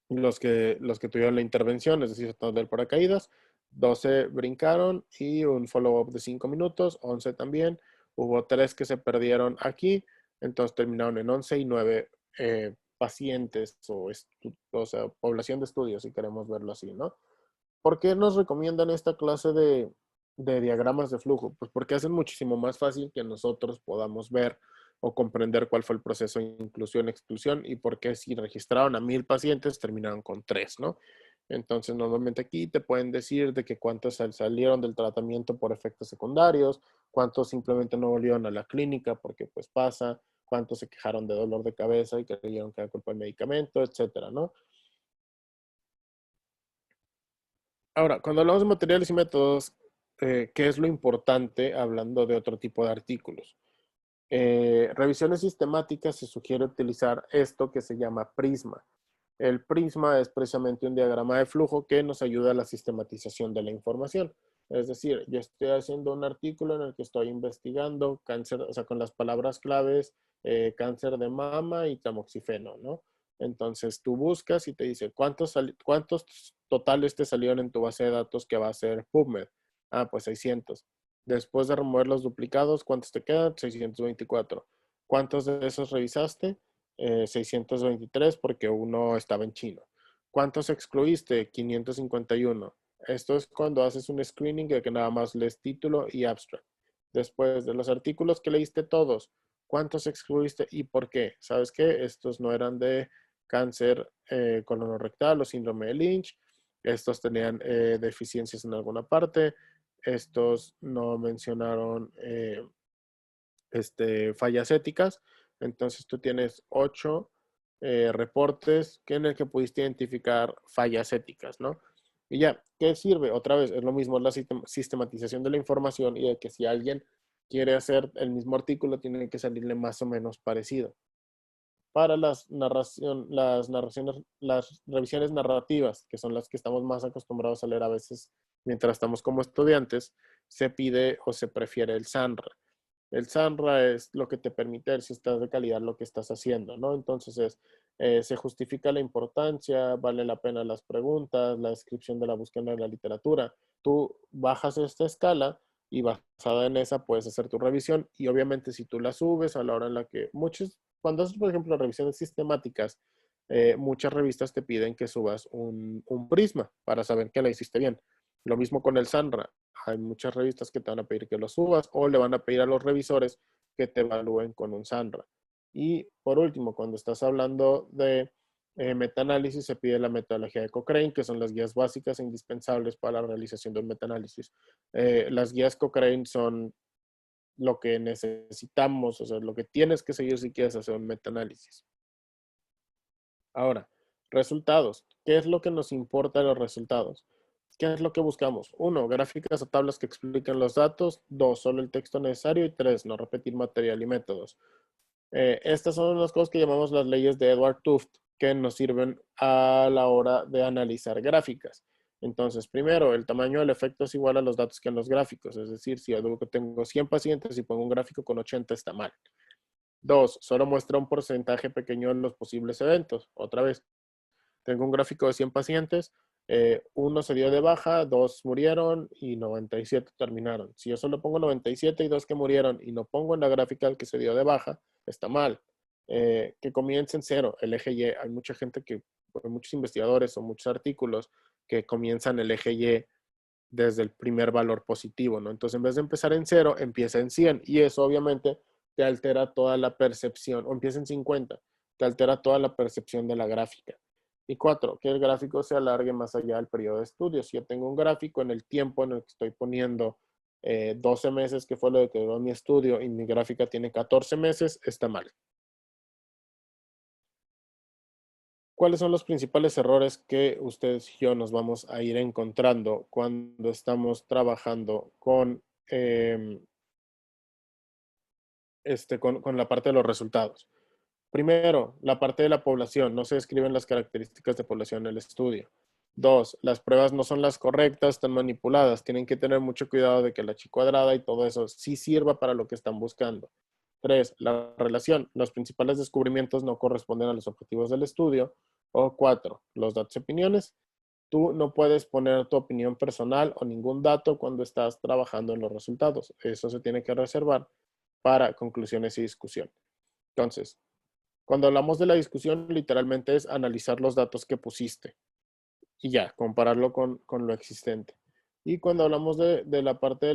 los que tuvieron la intervención, es decir, todo del paracaídas. 12 brincaron y un follow-up de 5 minutos, 11 también. Hubo 3 que se perdieron aquí, entonces terminaron en 11 y 9 pacientes o sea, población de estudios, si queremos verlo así, ¿no? ¿Por qué nos recomiendan esta clase de diagramas de flujo? Pues porque hacen muchísimo más fácil que nosotros podamos ver o comprender cuál fue el proceso de inclusión-exclusión y por qué si registraron a 1000 pacientes terminaron con 3, ¿no? Entonces, normalmente aquí te pueden decir de que cuántos salieron del tratamiento por efectos secundarios, cuántos simplemente no volvieron a la clínica porque pues pasa, cuántos se quejaron de dolor de cabeza y creyeron que era culpa del medicamento, etcétera, ¿no? Ahora, cuando hablamos de materiales y métodos, ¿qué es lo importante hablando de otro tipo de artículos? Revisiones sistemáticas se sugiere utilizar esto que se llama prisma. El prisma es precisamente un diagrama de flujo que nos ayuda a la sistematización de la información. Es decir, yo estoy haciendo un artículo en el que estoy investigando cáncer, o sea, con las palabras claves, cáncer de mama y tamoxifeno, ¿no? Entonces tú buscas y te dice, ¿cuántos totales te salieron en tu base de datos que va a ser PubMed? Ah, pues 600. Después de remover los duplicados, ¿cuántos te quedan? 624. ¿Cuántos de esos revisaste? 623 porque uno estaba en chino. ¿Cuántos excluiste? 551. Esto es cuando haces un screening de que nada más lees título y abstract. Después de los artículos que leíste todos, ¿cuántos excluiste y por qué? ¿Sabes qué? Estos no eran de cáncer colorectal o síndrome de Lynch. Estos tenían deficiencias en alguna parte. Estos no mencionaron fallas éticas. Entonces tú tienes 8 reportes en el que pudiste identificar fallas éticas, ¿no? Y ya, ¿qué sirve? Otra vez, es lo mismo, la sistematización de la información y de que si alguien quiere hacer el mismo artículo, tiene que salirle más o menos parecido. Para las narraciones, las revisiones narrativas, que son las que estamos más acostumbrados a leer a veces mientras estamos como estudiantes, se pide o se prefiere el SANRA. El SANRA es lo que te permite ver si estás de calidad lo que estás haciendo, ¿no? Entonces se justifica la importancia, vale la pena las preguntas, la descripción de la búsqueda de la literatura. Tú bajas esta escala y basada en esa puedes hacer tu revisión y obviamente si tú la subes a la hora en la que cuando haces por ejemplo revisiones sistemáticas, muchas revistas te piden que subas un prisma para saber que la hiciste bien. Lo mismo con el SANRA. Hay muchas revistas que te van a pedir que lo subas o le van a pedir a los revisores que te evalúen con un SANRA. Y por último, cuando estás hablando de metaanálisis, se pide la metodología de Cochrane, que son las guías básicas e indispensables para la realización del metaanálisis. Las guías Cochrane son lo que necesitamos, o sea, lo que tienes que seguir si quieres hacer un metaanálisis. Ahora, resultados. ¿Qué es lo que nos importa de los resultados? ¿Qué es lo que buscamos? 1, gráficas o tablas que expliquen los datos. 2, solo el texto necesario. Y 3, no repetir material y métodos. Estas son las cosas que llamamos las leyes de Edward Tufte, que nos sirven a la hora de analizar gráficas. Entonces, primero, el tamaño del efecto es igual a los datos que en los gráficos. Es decir, si yo tengo 100 pacientes y pongo un gráfico con 80, está mal. 2, solo muestra un porcentaje pequeño de los posibles eventos. Otra vez, tengo un gráfico de 100 pacientes, uno se dio de baja, 2 murieron y 97 terminaron. Si yo solo pongo 97 y 2 que murieron y no pongo en la gráfica el que se dio de baja, está mal. Que comience en 0, el eje Y. Hay mucha gente muchos investigadores o muchos artículos que comienzan el eje Y desde el primer valor positivo, ¿no? Entonces, en vez de empezar en 0, empieza en 100 y eso obviamente te altera toda la percepción, o empieza en 50, te altera toda la percepción de la gráfica. Y 4, que el gráfico se alargue más allá del periodo de estudio. Si yo tengo un gráfico en el tiempo en el que estoy poniendo 12 meses, que fue lo que duró mi estudio, y mi gráfica tiene 14 meses, está mal. ¿Cuáles son los principales errores que ustedes y yo nos vamos a ir encontrando cuando estamos trabajando con, con la parte de los resultados? Primero, la parte de la población. No se describen las características de población en el estudio. 2, las pruebas no son las correctas, están manipuladas. Tienen que tener mucho cuidado de que la chi cuadrada y todo eso sí sirva para lo que están buscando. 3, la relación. Los principales descubrimientos no corresponden a los objetivos del estudio. O 4, los datos y opiniones. Tú no puedes poner tu opinión personal o ningún dato cuando estás trabajando en los resultados. Eso se tiene que reservar para conclusiones y discusión. Entonces, cuando hablamos de la discusión, literalmente es analizar los datos que pusiste y ya, compararlo con lo existente. Y cuando hablamos de la parte de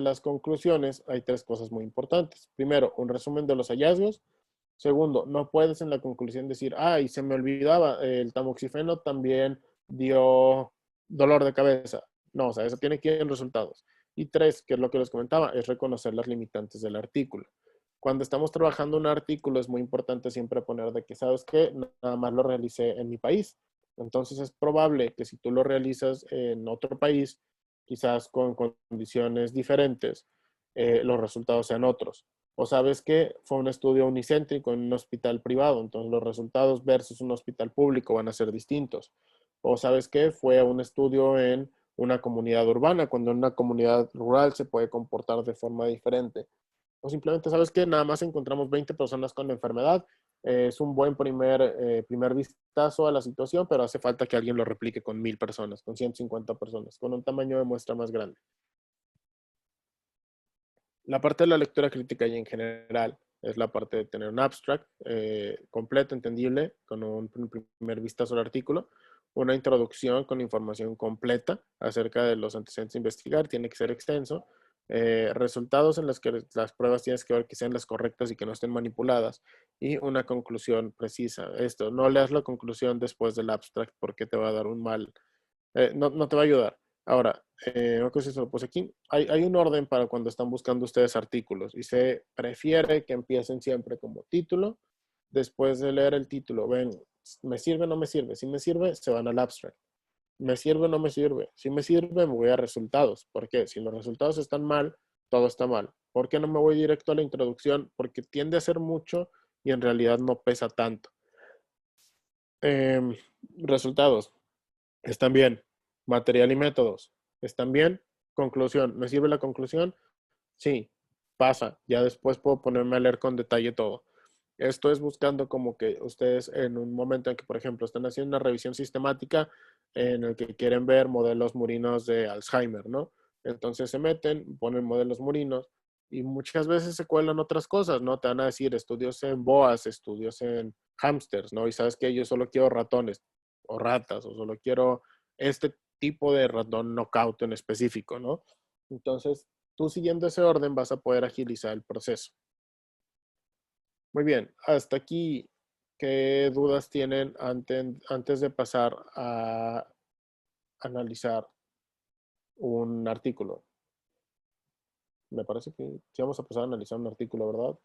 las conclusiones, hay 3 cosas muy importantes. Primero, un resumen de los hallazgos. Segundo, no puedes en la conclusión decir, ay, se me olvidaba, el tamoxifeno también dio dolor de cabeza. No, o sea, eso tiene que ir en resultados. Y 3, que es lo que les comentaba, es reconocer las limitantes del artículo. Cuando estamos trabajando un artículo es muy importante siempre poner de que, ¿sabes qué? Nada más lo realicé en mi país. Entonces es probable que si tú lo realizas en otro país, quizás con condiciones diferentes, los resultados sean otros. O sabes que fue un estudio unicéntrico en un hospital privado, entonces los resultados versus un hospital público van a ser distintos. O sabes que fue un estudio en una comunidad urbana, cuando en una comunidad rural se puede comportar de forma diferente. O simplemente sabes que nada más encontramos 20 personas con la enfermedad. Es un buen primer vistazo a la situación, pero hace falta que alguien lo replique con 1000 personas, con 150 personas, con un tamaño de muestra más grande. La parte de la lectura crítica y en general es la parte de tener un abstract completo, entendible, con un primer vistazo al artículo, una introducción con información completa acerca de los antecedentes a investigar, tiene que ser extenso, resultados en los que las pruebas tienes que ver que sean las correctas y que no estén manipuladas, y una conclusión precisa. Esto, no leas la conclusión después del abstract porque te va a dar un mal, no te va a ayudar. Ahora, no sé si se lo puse aquí. Hay un orden para cuando están buscando ustedes artículos y se prefiere que empiecen siempre como título. Después de leer el título, ven, ¿me sirve o no me sirve? Si me sirve, se van al abstract. ¿Me sirve o no me sirve? Si me sirve, me voy a resultados. ¿Por qué? Si los resultados están mal, todo está mal. ¿Por qué no me voy directo a la introducción? Porque tiende a ser mucho y en realidad no pesa tanto. Resultados. Están bien. Material y métodos. ¿Están bien? Conclusión. ¿Me sirve la conclusión? Sí. Pasa. Ya después puedo ponerme a leer con detalle todo. Esto es buscando como que ustedes en un momento en que, por ejemplo, están haciendo una revisión sistemática en el que quieren ver modelos murinos de Alzheimer, ¿no? Entonces se meten, ponen modelos murinos y muchas veces se cuelan otras cosas, ¿no? Te van a decir estudios en boas, estudios en hámsters, ¿no? Y sabes que yo solo quiero ratones o ratas o solo quiero este tipo de ratón knockout en específico, ¿no? Entonces, tú siguiendo ese orden vas a poder agilizar el proceso. Muy bien, hasta aquí, ¿qué dudas tienen antes de pasar a analizar un artículo? Me parece que sí vamos a pasar a analizar un artículo, ¿verdad?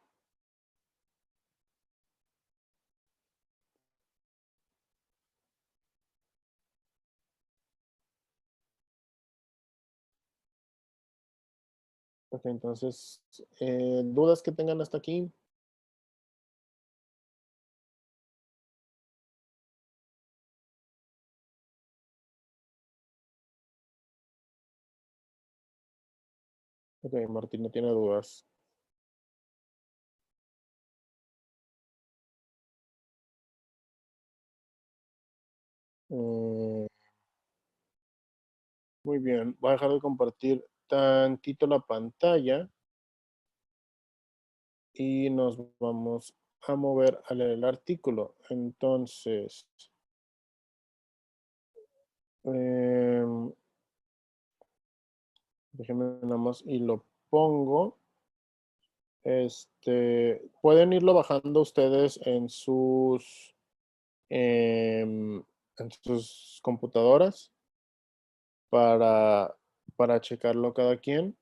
Ok, entonces, ¿dudas que tengan hasta aquí? Ok, Martín no tiene dudas. Eh, Muy bien, voy a dejar de compartir tantito la pantalla y nos vamos a mover a leer el artículo. Entonces, em, déjenme nada más y lo pongo. Pueden irlo bajando ustedes en sus computadoras para, para checarlo cada quien,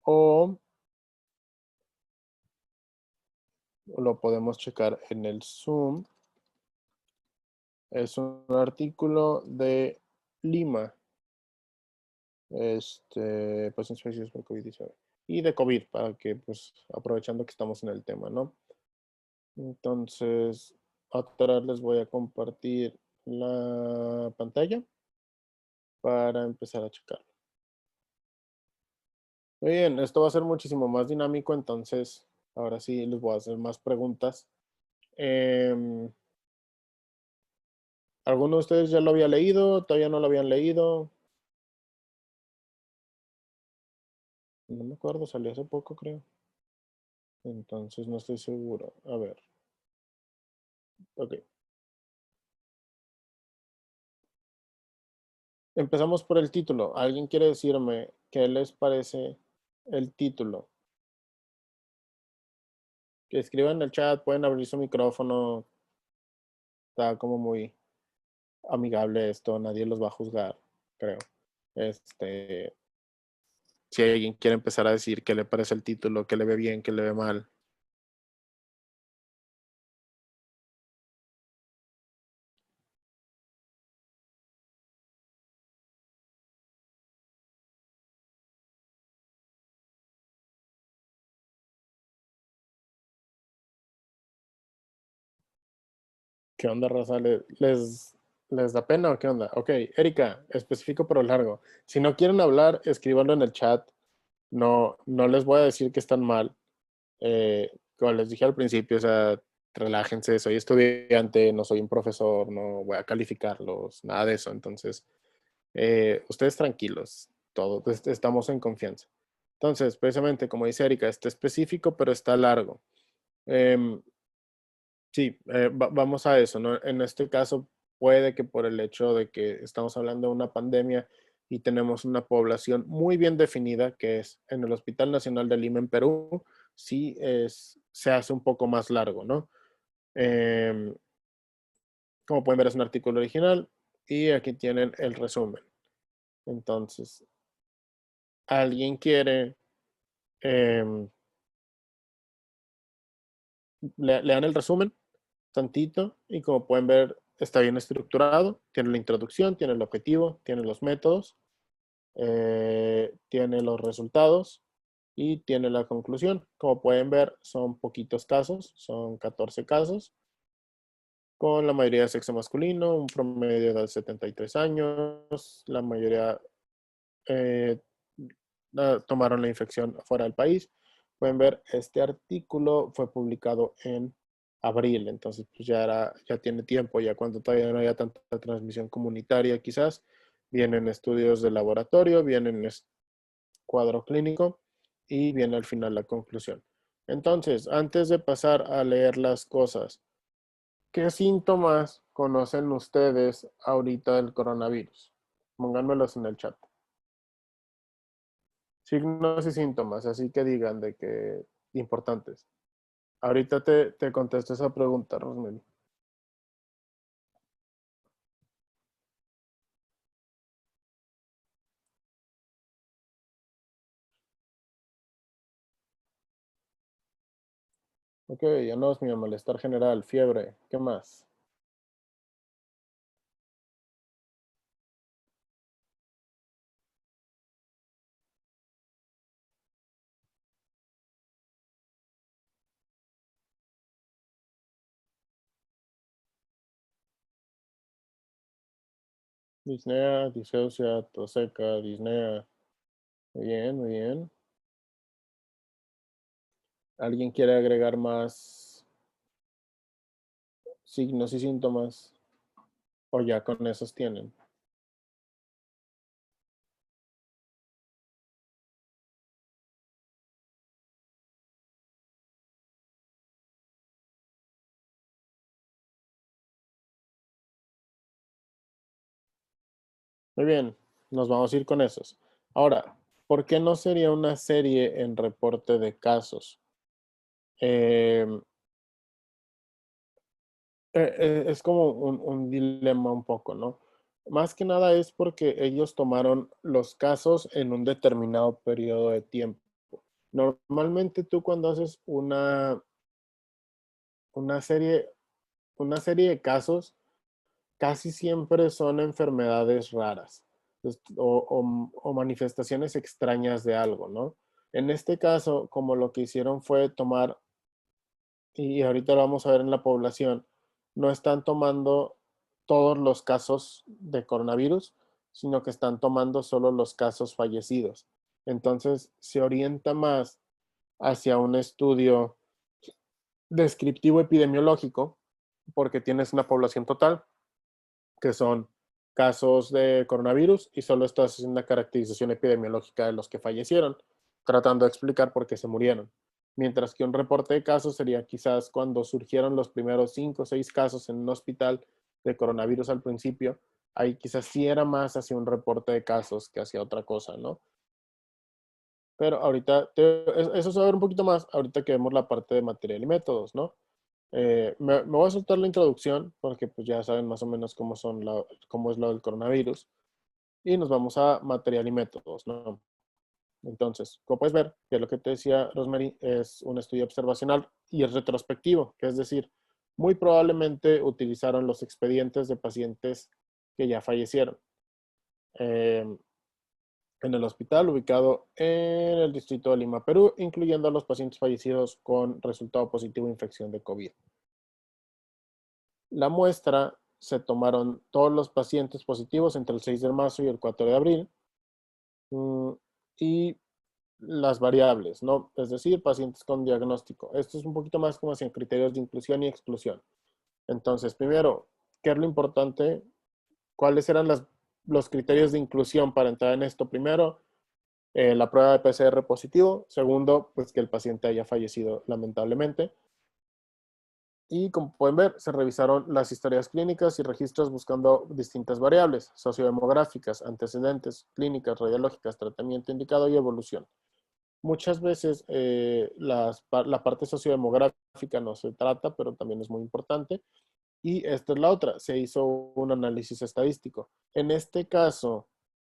o lo podemos checar en el Zoom. Es un artículo de Lima, pues infeccias por COVID-19 y de COVID, para que, pues, aprovechando que estamos en el tema, ¿no? Entonces, otra vez les voy a compartir la pantalla para empezar a checar. Muy bien, esto va a ser muchísimo más dinámico, entonces ahora sí les voy a hacer más preguntas. Em, ¿Alguno de ustedes ya lo había leído? ¿Todavía no lo habían leído? No me acuerdo, salió hace poco, creo. Entonces no estoy seguro. A ver. Ok. Empezamos por el título. ¿Alguien quiere decirme qué les parece el título? Que escriban en el chat, pueden abrir su micrófono. Está como muy amigable esto, nadie los va a juzgar, creo. Si alguien quiere empezar a decir qué le parece el título, qué le ve bien, qué le ve mal. ¿Qué onda, raza? ¿Les da pena o qué onda? Ok, Erika, específico pero largo. Si no quieren hablar, escríbanlo en el chat. No, no les voy a decir que están mal. Como les dije al principio, o sea, relájense, soy estudiante, no soy un profesor, no voy a calificarlos, nada de eso. Entonces, ustedes tranquilos, todos estamos en confianza. Entonces, precisamente como dice Erika, está específico, pero está largo. Em, sí, vamos a eso, ¿no? En este caso, puede que por el hecho de que estamos hablando de una pandemia y tenemos una población muy bien definida, que es en el Hospital Nacional de Lima, en Perú, sí se hace un poco más largo, ¿no? Em, Como pueden ver, es un artículo original y aquí tienen el resumen. Entonces, ¿alguien quiere em, lean el resumen tantito y como pueden ver está bien estructurado, tiene la introducción, tiene el objetivo, tiene los métodos, tiene los resultados y tiene la conclusión. Como pueden ver son poquitos casos, son 14 casos, con la mayoría de sexo masculino, un promedio de edad de 73 años, la mayoría eh, tomaron la infección fuera del país. Pueden ver, este artículo fue publicado en abril, entonces pues ya tiene tiempo, ya cuando todavía no haya tanta transmisión comunitaria quizás, vienen estudios de laboratorio, vienen cuadro clínico y viene al final la conclusión. Entonces, antes de pasar a leer las cosas, ¿qué síntomas conocen ustedes ahorita del coronavirus? Pónganmelos en el chat. Signos y síntomas, así que digan de que importantes. Ahorita te contesto esa pregunta, Rosemary. Ok, anosmia, malestar general, fiebre. ¿Qué más? Disnea, disausia, tos seca, disnea. Muy bien, muy bien. ¿Alguien quiere agregar más signos y síntomas? ¿O ya con esos tienen? Muy bien, nos vamos a ir con esos. Ahora, ¿por qué no sería una serie en reporte de casos? Eh, es como un dilema un poco, ¿no? Más que nada es porque ellos tomaron los casos en un determinado periodo de tiempo. Normalmente tú cuando haces una serie, una serie de casos, casi siempre son enfermedades raras o manifestaciones extrañas de algo, ¿no? En este caso, como lo que hicieron fue tomar, y ahorita lo vamos a ver en la población, no están tomando todos los casos de coronavirus, sino que están tomando solo los casos fallecidos. Entonces, se orienta más hacia un estudio descriptivo epidemiológico, porque tienes una población total, que son casos de coronavirus, y solo estás haciendo una caracterización epidemiológica de los que fallecieron, tratando de explicar por qué se murieron. Mientras que un reporte de casos sería quizás cuando surgieron los primeros 5 o 6 casos en un hospital de coronavirus al principio, ahí quizás sí era más hacia un reporte de casos que hacia otra cosa, ¿no? Pero ahorita, eso se va a ver un poquito más ahorita que vemos la parte de material y métodos, ¿no? Me voy a soltar la introducción porque pues ya saben más o menos cómo es lo del coronavirus y nos vamos a material y métodos, ¿no? Entonces, como puedes ver, que lo que te decía Rosemary es un estudio observacional y es retrospectivo, que es decir, muy probablemente utilizaron los expedientes de pacientes que ya fallecieron en el hospital ubicado en el distrito de Lima, Perú, incluyendo a los pacientes fallecidos con resultado positivo de infección de COVID. La muestra se tomaron todos los pacientes positivos entre el 6 de marzo y el 4 de abril y las variables, ¿no? Es decir, pacientes con diagnóstico. Esto es un poquito más como hacia criterios de inclusión y exclusión. Entonces, primero, ¿qué es lo importante? ¿Cuáles eran los criterios de inclusión para entrar en esto? Primero, la prueba de PCR positivo. Segundo, pues que el paciente haya fallecido lamentablemente. Y como pueden ver, se revisaron las historias clínicas y registros buscando distintas variables sociodemográficas, antecedentes, clínicas, radiológicas, tratamiento indicado y evolución. Muchas veces la parte sociodemográfica no se trata, pero también es muy importante. Y esta es la otra, se hizo un análisis estadístico. En este caso,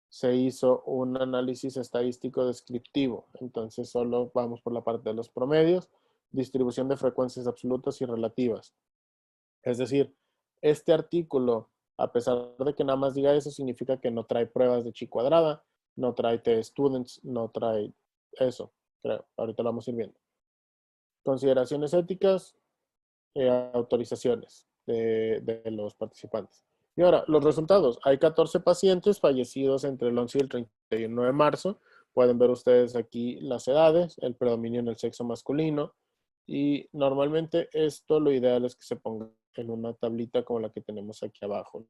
se hizo un análisis estadístico descriptivo. Entonces, solo vamos por la parte de los promedios, distribución de frecuencias absolutas y relativas. Es decir, este artículo, a pesar de que nada más diga eso, significa que no trae pruebas de chi cuadrada, no trae t-students, no trae eso, creo. Ahorita lo vamos a ir viendo. Consideraciones éticas, autorizaciones de los participantes. Y ahora, los resultados. Hay 14 pacientes fallecidos entre el 11 y el 31 de marzo. Pueden ver ustedes aquí las edades, el predominio en el sexo masculino. Y normalmente esto lo ideal es que se ponga en una tablita como la que tenemos aquí abajo.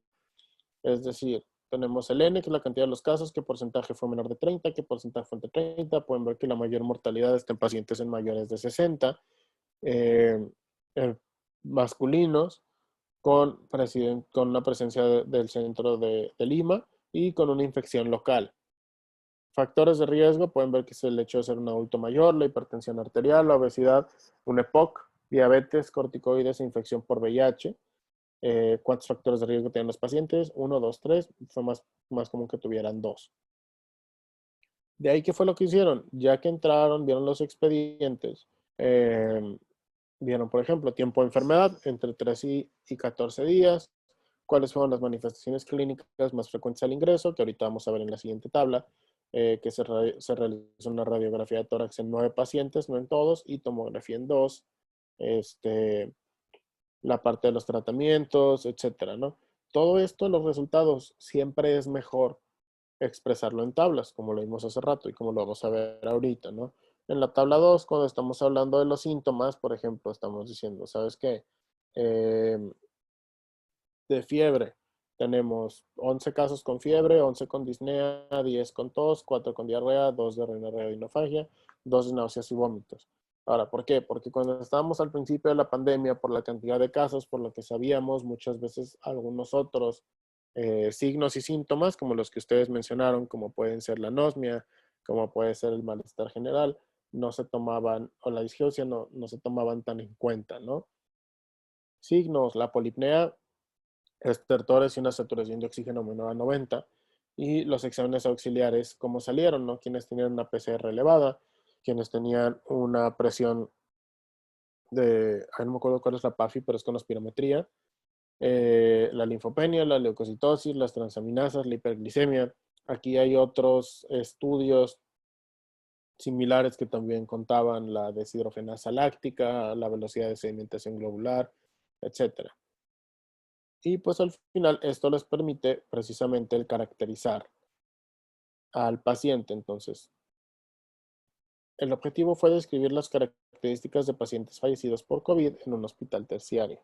Es decir, tenemos el N, que es la cantidad de los casos, qué porcentaje fue menor de 30, qué porcentaje fue entre 30. Pueden ver que la mayor mortalidad está en pacientes en mayores de 60. Eh, masculinos con una presencia del centro de Lima y con una infección local. Factores de riesgo, pueden ver que es el hecho de ser un adulto mayor, la hipertensión arterial, la obesidad, un EPOC, diabetes, corticoides e infección por VIH. ¿Cuántos factores de riesgo tienen los pacientes? 1, 2, 3. Fue más común que tuvieran 2. De ahí, ¿qué fue lo que hicieron? Ya que entraron, vieron los expedientes, vieron, por ejemplo, tiempo de enfermedad entre 3 y 14 días, cuáles fueron las manifestaciones clínicas más frecuentes al ingreso, que ahorita vamos a ver en la siguiente tabla, que se realizó una radiografía de tórax en 9 pacientes, no en todos, y tomografía en 2, la parte de los tratamientos, etcétera, ¿no? Todo esto, los resultados, siempre es mejor expresarlo en tablas, como lo vimos hace rato y como lo vamos a ver ahorita, ¿no? En la tabla 2, cuando estamos hablando de los síntomas, por ejemplo, estamos diciendo, ¿sabes qué? De fiebre, tenemos 11 casos con fiebre, 11 con disnea, 10 con tos, 4 con diarrea, 2 de rinorrea y inofagia, 2 de náuseas y vómitos. Ahora, ¿por qué? Porque cuando estábamos al principio de la pandemia, por la cantidad de casos, por lo que sabíamos, muchas veces algunos otros signos y síntomas, como los que ustedes mencionaron, como pueden ser la anosmia, como puede ser el malestar general, no se tomaban, o la disgeusia no se tomaban tan en cuenta, ¿no? Signos, la polipnea, estertores y una saturación de oxígeno menor a 90, y los exámenes auxiliares, cómo salieron, ¿no? Quienes tenían una PCR elevada, quienes tenían una presión no me acuerdo cuál es la PAFI, pero es con espirometría, la linfopenia, la leucocitosis, las transaminasas, la hiperglicemia. Aquí hay otros estudios similares que también contaban la deshidrogenasa láctica, la velocidad de sedimentación globular, etc. Y pues al final esto les permite precisamente el caracterizar al paciente. Entonces, el objetivo fue describir las características de pacientes fallecidos por COVID en un hospital terciario.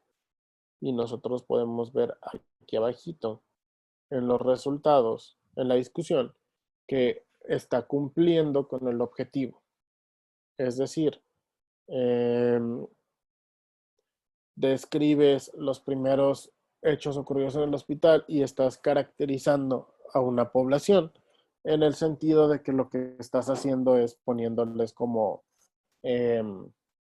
Y nosotros podemos ver aquí abajito en los resultados, en la discusión, que está cumpliendo con el objetivo. Es decir, describes los primeros hechos ocurridos en el hospital y estás caracterizando a una población en el sentido de que lo que estás haciendo es poniéndoles como,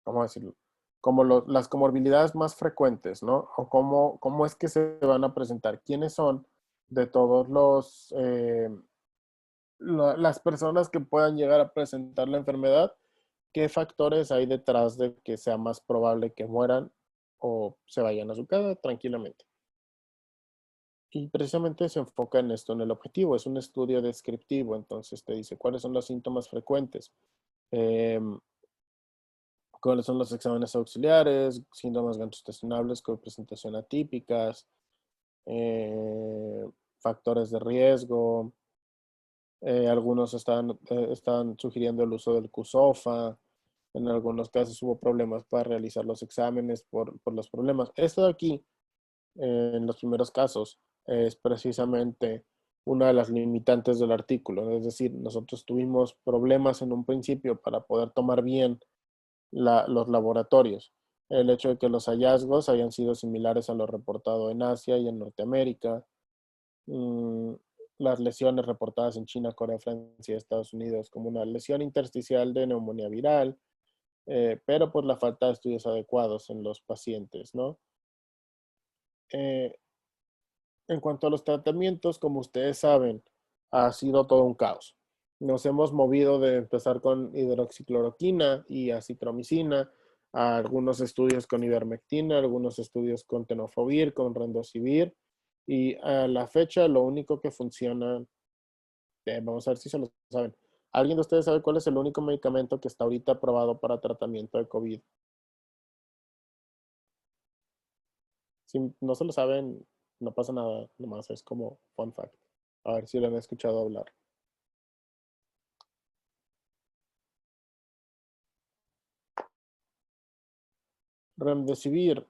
¿cómo decirlo? Como las comorbilidades más frecuentes, ¿no? O cómo es que se van a presentar, quiénes son de todos las personas que puedan llegar a presentar la enfermedad, qué factores hay detrás de que sea más probable que mueran o se vayan a su casa tranquilamente. Y precisamente se enfoca en esto, en el objetivo. Es un estudio descriptivo, entonces te dice cuáles son los síntomas frecuentes, cuáles son los exámenes auxiliares, síntomas gastrointestinales con presentación atípicas, factores de riesgo. Algunos están sugiriendo el uso del CUSOFA. En algunos casos hubo problemas para realizar los exámenes por los problemas. Esto de aquí, en los primeros casos, es precisamente una de las limitantes del artículo. Es decir, nosotros tuvimos problemas en un principio para poder tomar bien los laboratorios. El hecho de que los hallazgos hayan sido similares a lo reportado en Asia y en Norteamérica. Las lesiones reportadas en China, Corea, Francia y Estados Unidos como una lesión intersticial de neumonía viral, pero por la falta de estudios adecuados en los pacientes, ¿no? En cuanto a los tratamientos, como ustedes saben, ha sido todo un caos. Nos hemos movido de empezar con hidroxicloroquina y acitromicina, a algunos estudios con ivermectina, algunos estudios con tenofovir, con remdesivir, y a la fecha lo único que funciona, vamos a ver si se lo saben. ¿Alguien de ustedes sabe cuál es el único medicamento que está ahorita aprobado para tratamiento de COVID? Si no se lo saben, no pasa nada, nomás es como fun fact. A ver si lo han escuchado hablar. Remdesivir.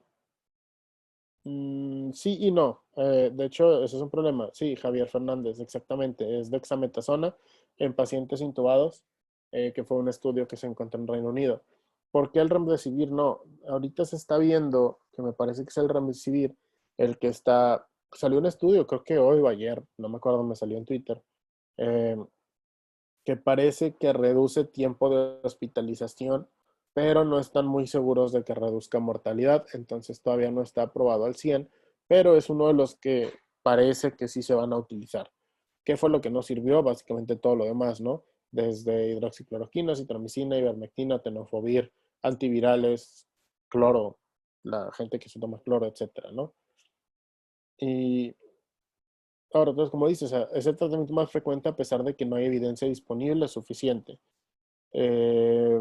Sí y no. De hecho, ese es un problema. Sí, Javier Fernández, exactamente. Es dexametasona en pacientes intubados, que fue un estudio que se encontró en Reino Unido. ¿Por qué el remdesivir no? Ahorita se está viendo, que me parece que es el remdesivir, el que está, salió un estudio, creo que hoy o ayer, no me acuerdo, me salió en Twitter, que parece que reduce tiempo de hospitalización pero no están muy seguros de que reduzca mortalidad, entonces todavía no está aprobado al 100, pero es uno de los que parece que sí se van a utilizar. ¿Qué fue lo que no sirvió? Básicamente todo lo demás, ¿no? Desde hidroxicloroquina, citromicina, ivermectina, tenofovir, antivirales, cloro, la gente que se toma cloro, etcétera, ¿no? Y ahora, entonces, como dices, es el tratamiento más frecuente a pesar de que no hay evidencia disponible suficiente. Eh,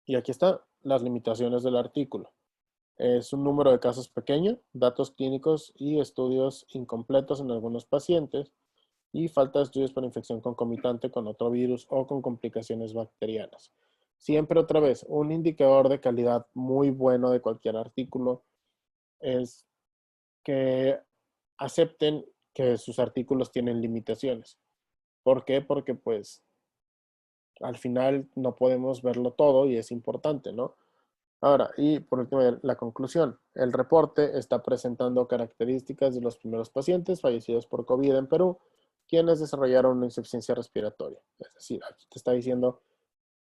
y aquí están las limitaciones del artículo. Es un número de casos pequeño, datos clínicos y estudios incompletos en algunos pacientes, y falta de estudios para infección concomitante con otro virus o con complicaciones bacterianas. Siempre otra vez, un indicador de calidad muy bueno de cualquier artículo es que acepten que sus artículos tienen limitaciones. ¿Por qué? Porque pues al final no podemos verlo todo y es importante, ¿no? Ahora, y por último, la conclusión. El reporte está presentando características de los primeros pacientes fallecidos por COVID en Perú, quienes desarrollaron una insuficiencia respiratoria. Es decir, aquí te está diciendo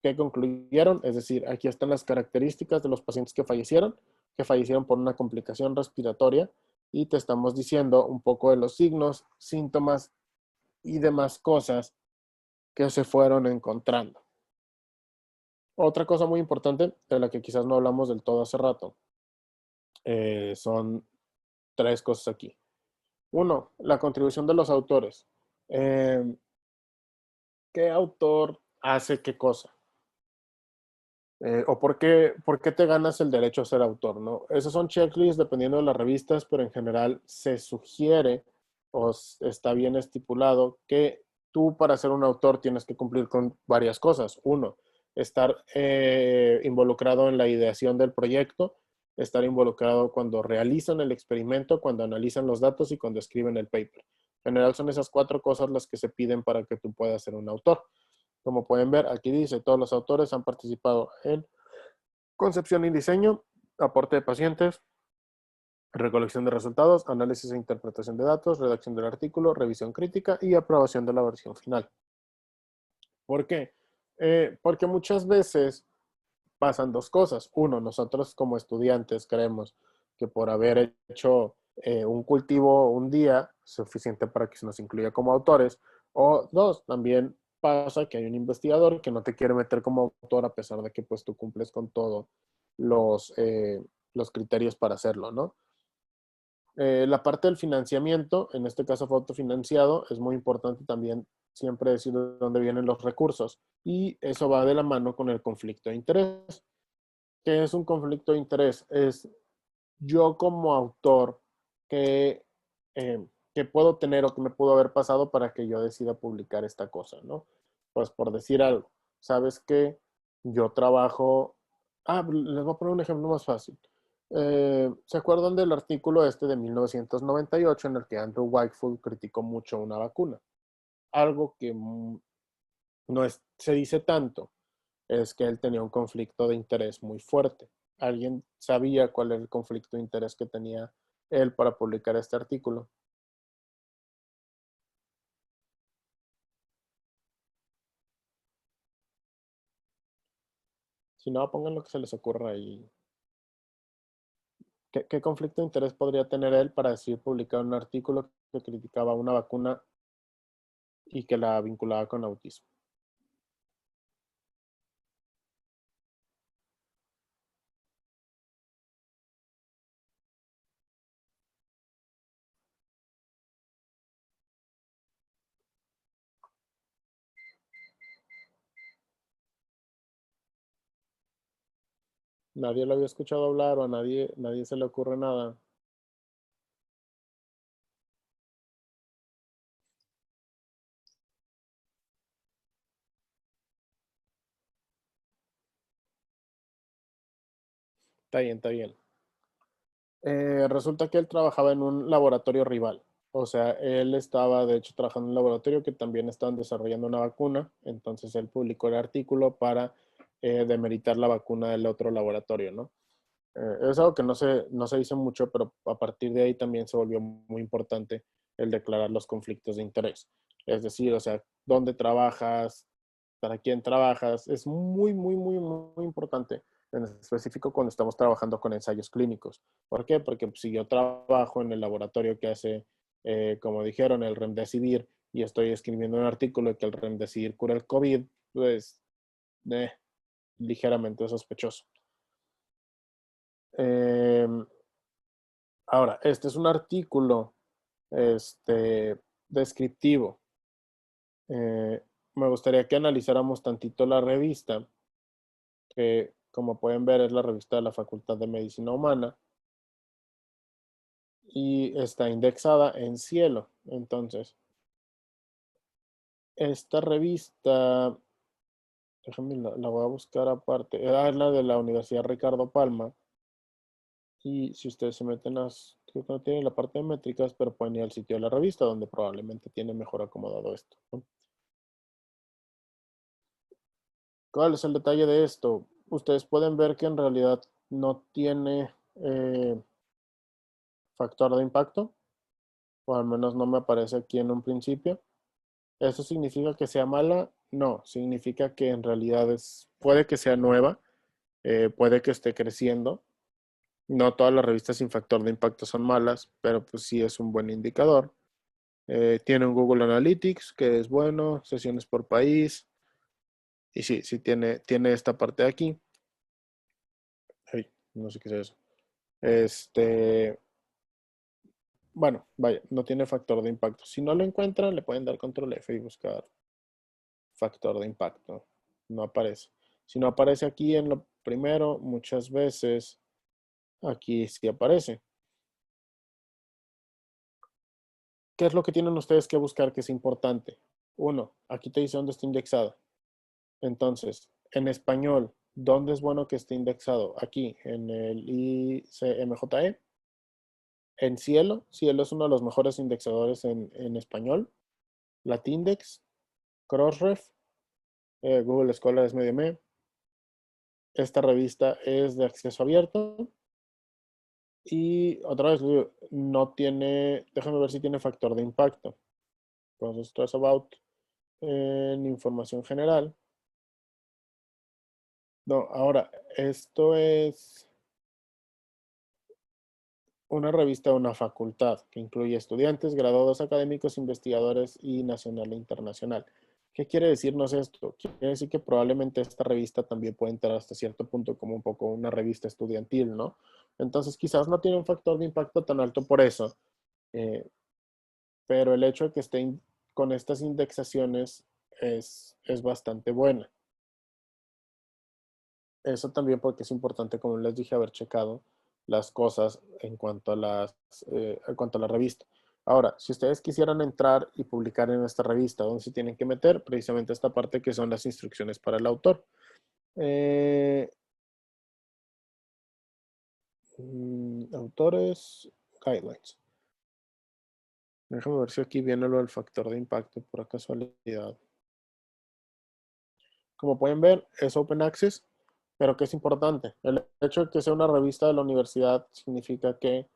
qué concluyeron, es decir, aquí están las características de los pacientes que fallecieron por una complicación respiratoria, y te estamos diciendo un poco de los signos, síntomas y demás cosas que se fueron encontrando. Otra cosa muy importante, de la que quizás no hablamos del todo hace rato, son tres cosas aquí. Uno, la contribución de los autores. Eh, ¿Qué autor hace qué cosa? ¿O por qué te ganas el derecho a ser autor? ¿No? Esos son checklists dependiendo de las revistas, pero en general se sugiere o está bien estipulado que tú para ser un autor tienes que cumplir con varias cosas. Uno, estar involucrado en la ideación del proyecto, estar involucrado cuando realizan el experimento, cuando analizan los datos y cuando escriben el paper. En general son esas cuatro cosas las que se piden para que tú puedas ser un autor. Como pueden ver, aquí dice, todos los autores han participado en concepción y diseño, aporte de pacientes, recolección de resultados, análisis e interpretación de datos, redacción del artículo, revisión crítica y aprobación de la versión final. ¿Por qué? Porque muchas veces pasan dos cosas. Uno, nosotros como estudiantes creemos que por haber hecho un cultivo un día suficiente para que se nos incluya como autores. O dos, también pasa que hay un investigador que no te quiere meter como autor a pesar de que pues tú cumples con todos los criterios para hacerlo, ¿no? La parte del financiamiento, en este caso fue autofinanciado, es muy importante también siempre decir de dónde vienen los recursos. Y eso va de la mano con el conflicto de interés. ¿Qué es un conflicto de interés? Es yo como autor que, que puedo tener o que me pudo haber pasado para que yo decida publicar esta cosa, ¿no? Pues por decir algo, ¿sabes qué? Yo trabajo... les voy a poner un ejemplo más fácil. ¿Se acuerdan del artículo este de 1998 en el que Andrew Wakefield criticó mucho una vacuna? Algo que no se dice tanto es que él tenía un conflicto de interés muy fuerte. ¿Alguien sabía cuál era el conflicto de interés que tenía él para publicar este artículo? Si no, pongan lo que se les ocurra ahí. ¿Qué conflicto de interés podría tener él para decir publicar un artículo que criticaba una vacuna y que la vinculaba con autismo? Nadie lo había escuchado hablar o a nadie se le ocurre nada. Está bien, está bien. Resulta que él trabajaba en un laboratorio rival. O sea, él estaba de hecho trabajando en un laboratorio que también estaban desarrollando una vacuna. Entonces él publicó el artículo para demeritar la vacuna del otro laboratorio, ¿no? Es algo que no se dice mucho, pero a partir de ahí también se volvió muy importante el declarar los conflictos de interés. Es decir, o sea, dónde trabajas, para quién trabajas, es muy, muy, muy, muy importante, en específico cuando estamos trabajando con ensayos clínicos. ¿Por qué? Porque pues, si yo trabajo en el laboratorio que hace, como dijeron, el Remdesivir, y estoy escribiendo un artículo de que el Remdesivir cura el COVID, pues eh, ligeramente sospechoso. Ahora, este es un artículo descriptivo. Me gustaría que analizáramos tantito la revista, que como pueden ver es la revista de la Facultad de Medicina Humana y está indexada en Cielo. Entonces, esta revista, déjame la voy a buscar aparte, es la de la Universidad Ricardo Palma. Y si ustedes se meten creo que no tienen la parte de métricas, pero pueden ir al sitio de la revista donde probablemente tiene mejor acomodado esto, ¿no? ¿Cuál es el detalle de esto? Ustedes pueden ver que en realidad no tiene factor de impacto, o al menos no me aparece aquí en un principio. ¿Eso significa que sea mala? No, significa que en realidad puede que sea nueva, puede que esté creciendo. No todas las revistas sin factor de impacto son malas, pero pues sí es un buen indicador. Tiene un Google Analytics, que es bueno, sesiones por país, y sí tiene esta parte de aquí. Ay, no sé qué es eso. Bueno, vaya, no tiene factor de impacto. Si no lo encuentran, le pueden dar control F y buscar factor de impacto. No aparece. Si no aparece aquí en lo primero, muchas veces aquí sí aparece. ¿Qué es lo que tienen ustedes que buscar que es importante? Uno, aquí te dice dónde está indexada. Entonces, en español, ¿dónde es bueno que esté indexado? Aquí, en el ICMJE. En Cielo, Cielo es uno de los mejores indexadores en español. Latindex, Crossref, Google Scholar es medio me. Esta revista es de acceso abierto. Y otra vez, no tiene, déjame ver si tiene factor de impacto. Entonces, Stress About en información general. No, ahora, esto es una revista de una facultad que incluye estudiantes, graduados académicos, investigadores y nacional e internacional. ¿Qué quiere decirnos esto? Quiere decir que probablemente esta revista también puede entrar hasta cierto punto como un poco una revista estudiantil, ¿no? Entonces quizás no tiene un factor de impacto tan alto por eso, eh, pero el hecho de que esté con estas indexaciones es bastante buena. Eso también porque es importante, como les dije, haber checado las cosas en cuanto en cuanto a la revista. Ahora, si ustedes quisieran entrar y publicar en esta revista, ¿dónde se tienen que meter? Precisamente esta parte que son las instrucciones para el autor. Autores, guidelines. Déjame ver si aquí viene lo del factor de impacto por casualidad. Como pueden ver, es Open Access, pero que es importante. El hecho de que sea una revista de la universidad significa que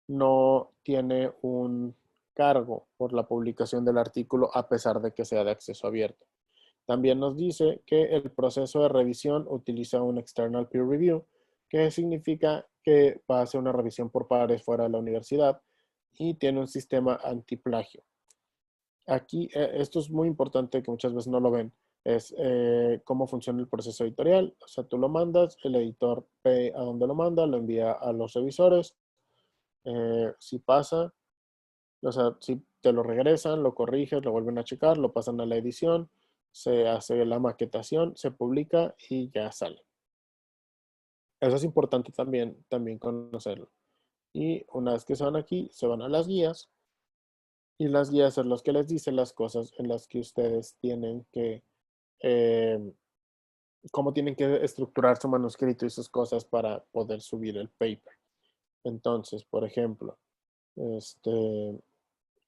no tiene un cargo por la publicación del artículo a pesar de que sea de acceso abierto. También nos dice que el proceso de revisión utiliza un external peer review, que significa que va a hacer una revisión por pares fuera de la universidad y tiene un sistema antiplagio. Aquí, esto es muy importante que muchas veces no lo ven, es cómo funciona el proceso editorial. O sea, tú lo mandas, el editor ve a dónde lo manda, lo envía a los revisores. Si pasa, o sea, si te lo regresan, lo corriges, lo vuelven a checar, lo pasan a la edición, se hace la maquetación, se publica y ya sale. Eso es importante también conocerlo. Y una vez que se van aquí, se van a las guías. Y las guías son los que les dicen las cosas en las que ustedes tienen que, eh, cómo tienen que estructurar su manuscrito y sus cosas para poder subir el paper. Entonces, por ejemplo,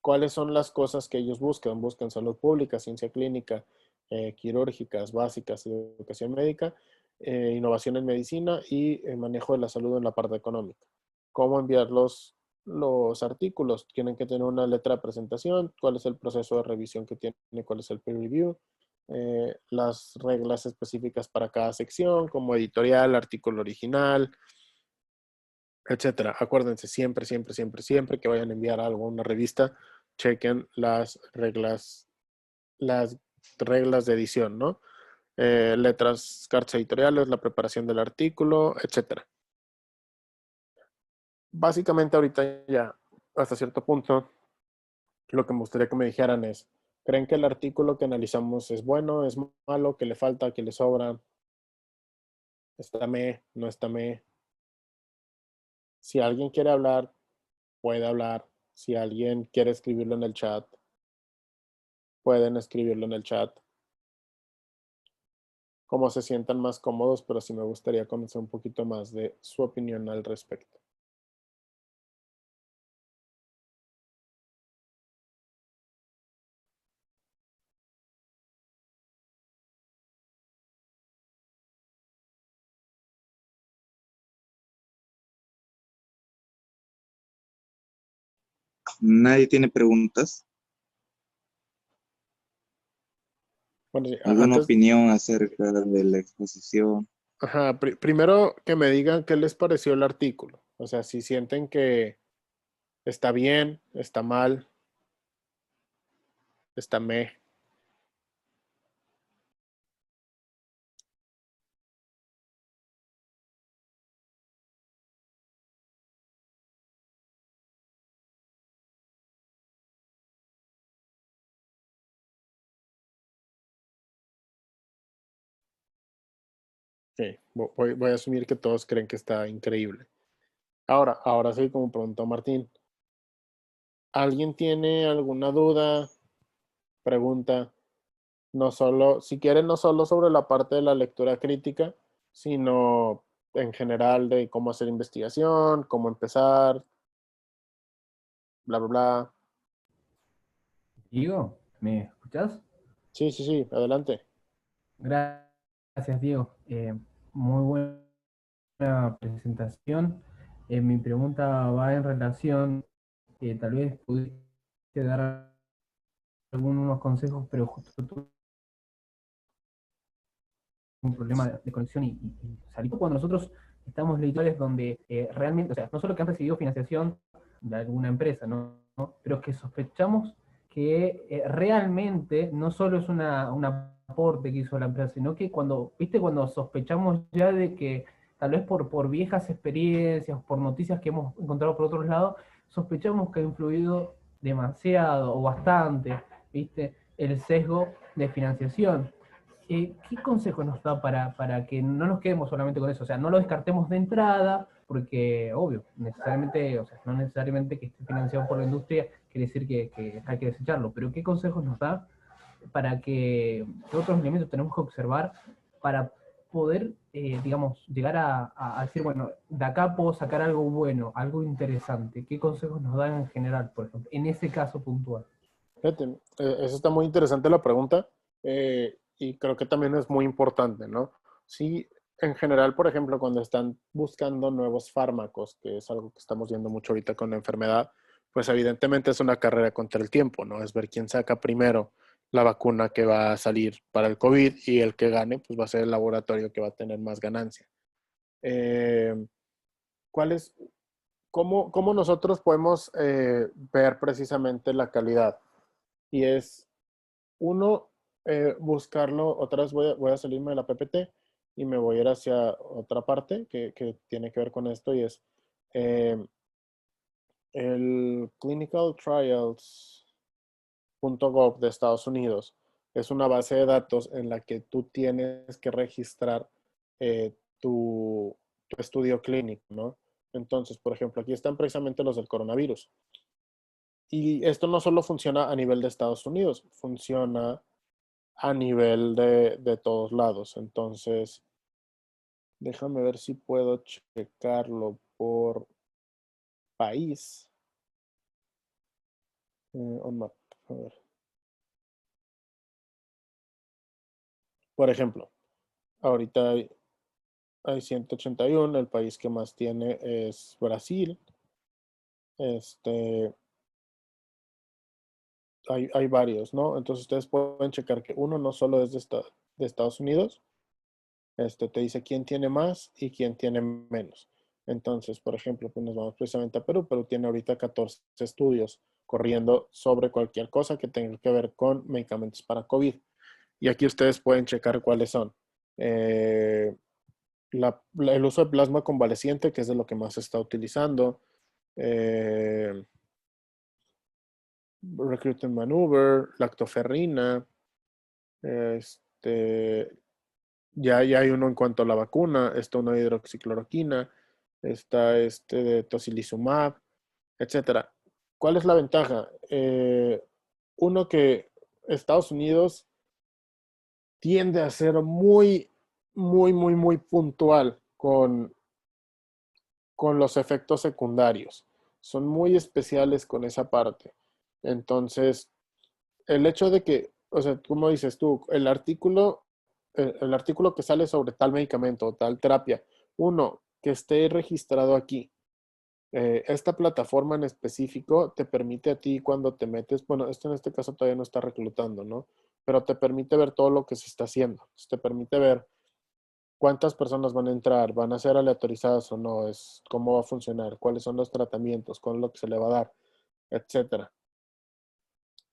¿cuáles son las cosas que ellos buscan? Buscan salud pública, ciencia clínica, quirúrgicas, básicas, educación médica, innovación en medicina y el manejo de la salud en la parte económica. ¿Cómo enviar los artículos? Tienen que tener una letra de presentación, cuál es el proceso de revisión que tiene, cuál es el peer review, las reglas específicas para cada sección, como editorial, artículo original, etcétera. Acuérdense siempre, siempre, siempre, siempre que vayan a enviar algo a una revista, chequen las reglas de edición, ¿no? Letras, cartas editoriales, la preparación del artículo, etcétera. Básicamente ahorita ya, hasta cierto punto, lo que me gustaría que me dijeran es, ¿creen que el artículo que analizamos es bueno, es malo, que le falta, que le sobra? ¿Está me, no está me? Si alguien quiere hablar, puede hablar. Si alguien quiere escribirlo en el chat, pueden escribirlo en el chat. Como se sientan más cómodos, pero sí me gustaría conocer un poquito más de su opinión al respecto. ¿Nadie tiene preguntas? Bueno, sí, ¿Alguna antes, opinión acerca de la exposición? ajá, primero que me digan qué les pareció el artículo. O sea, si sienten que está bien, está mal, está me. Sí, voy a asumir que todos creen que está increíble. Ahora sí, como preguntó Martín, ¿alguien tiene alguna duda, pregunta? No solo, si quieren, no solo sobre la parte de la lectura crítica, sino en general de cómo hacer investigación, cómo empezar, bla, bla, bla. Diego, ¿me escuchás? Sí, sí, sí, adelante. Gracias, Diego. Muy buena presentación. Mi pregunta va en relación, tal vez pudiste dar algunos consejos, pero justo tuve un problema de conexión y salí cuando nosotros estamos en editores donde realmente, o sea, no solo que han recibido financiación de alguna empresa, ¿no? Pero que sospechamos que realmente no solo es un aporte que hizo la empresa, sino que cuando, viste, cuando sospechamos ya de que tal vez por viejas experiencias, por noticias que hemos encontrado por otros lados, sospechamos que ha influido demasiado o bastante, viste, el sesgo de financiación. ¿Qué consejo nos da para que no nos quedemos solamente con eso? O sea, no lo descartemos de entrada, porque, obvio, necesariamente, o sea, no necesariamente que esté financiado por la industria quiere decir que hay que desecharlo, pero ¿qué consejos nos da para qué otros elementos tenemos que observar para poder, digamos, llegar a decir, bueno, de acá puedo sacar algo bueno, algo interesante? ¿Qué consejos nos dan en general, por ejemplo, en ese caso puntual? Fíjate, eso está muy interesante la pregunta, y creo que también es muy importante, ¿no? Sí, en general, por ejemplo, cuando están buscando nuevos fármacos, que es algo que estamos viendo mucho ahorita con la enfermedad, pues evidentemente es una carrera contra el tiempo, ¿no? Es ver quién saca primero la vacuna que va a salir para el COVID y el que gane, pues va a ser el laboratorio que va a tener más ganancia. Eh, ¿Cuál es, cómo nosotros podemos ver precisamente la calidad? Y es uno, buscarlo, otra vez voy a salirme de la PPT y me voy a ir hacia otra parte que tiene que ver con esto y es eh, el clinicaltrials.gov de Estados Unidos. Es una base de datos en la que tú tienes que registrar tu estudio clínico, ¿no? Entonces, por ejemplo, aquí están precisamente los del coronavirus. Y esto no solo funciona a nivel de Estados Unidos, funciona a nivel de todos lados. Entonces, déjame ver si puedo checarlo por país. On map. A ver. Por ejemplo, ahorita hay 181, el país que más tiene es Brasil. Este, hay varios, ¿no? Entonces ustedes pueden checar que uno no solo es de Estados Unidos, te dice quién tiene más y quién tiene menos. Entonces, por ejemplo, pues nos vamos precisamente a Perú. Perú tiene ahorita 14 estudios corriendo sobre cualquier cosa que tenga que ver con medicamentos para COVID. Y aquí ustedes pueden checar cuáles son. Eh, el uso de plasma convaleciente, que es de lo que más se está utilizando. Eh, Recruitment Maneuver, lactoferrina. Ya hay uno en cuanto a la vacuna. Está una hidroxicloroquina. Está de tocilizumab, etcétera. ¿Cuál es la ventaja? Uno, que Estados Unidos tiende a ser muy, muy, muy, muy puntual con los efectos secundarios. Son muy especiales con esa parte. Entonces, el hecho de que, o sea, como dices tú, el artículo que sale sobre tal medicamento o tal terapia, uno, que esté registrado aquí. Esta plataforma en específico te permite a ti, cuando te metes, bueno, esto en este caso todavía no está reclutando, ¿no? Pero te permite ver todo lo que se está haciendo. Te permite ver cuántas personas van a entrar, van a ser aleatorizadas o no, cómo va a funcionar, cuáles son los tratamientos, cuál es lo que se le va a dar, etcétera.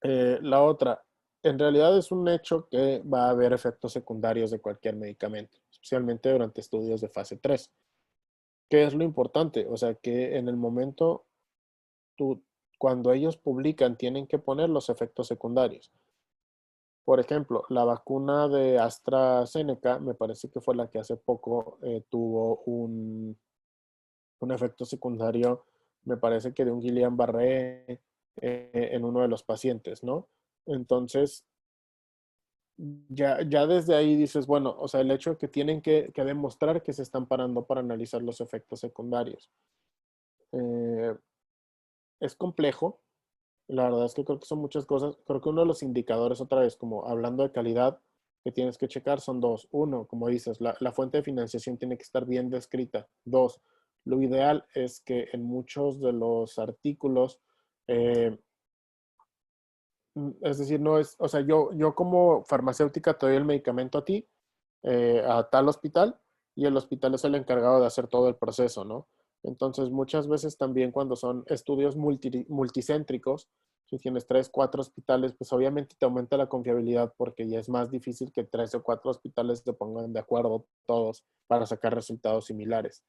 La otra, en realidad es un hecho que va a haber efectos secundarios de cualquier medicamento, especialmente durante estudios de fase 3. ¿Qué es lo importante? O sea, que en el momento, cuando ellos publican, tienen que poner los efectos secundarios. Por ejemplo, la vacuna de AstraZeneca, me parece que fue la que hace poco tuvo un efecto secundario, me parece que de un Guillain-Barré en uno de los pacientes, ¿no? Entonces, ya desde ahí dices, bueno, o sea, el hecho de que tienen que demostrar que se están parando para analizar los efectos secundarios. Es complejo. La verdad es que creo que son muchas cosas. Creo que uno de los indicadores, otra vez, como hablando de calidad, que tienes que checar son dos. Uno, como dices, la fuente de financiación tiene que estar bien descrita. Dos, lo ideal es que en muchos de los artículos, eh, es decir, no es, o sea, yo como farmacéutica te doy el medicamento a ti, a tal hospital, y el hospital es el encargado de hacer todo el proceso, ¿no? Entonces, muchas veces también cuando son estudios multicéntricos, si tienes 3, 4 hospitales, pues obviamente te aumenta la confiabilidad porque ya es más difícil que 3 o 4 hospitales se pongan de acuerdo todos para sacar resultados similares.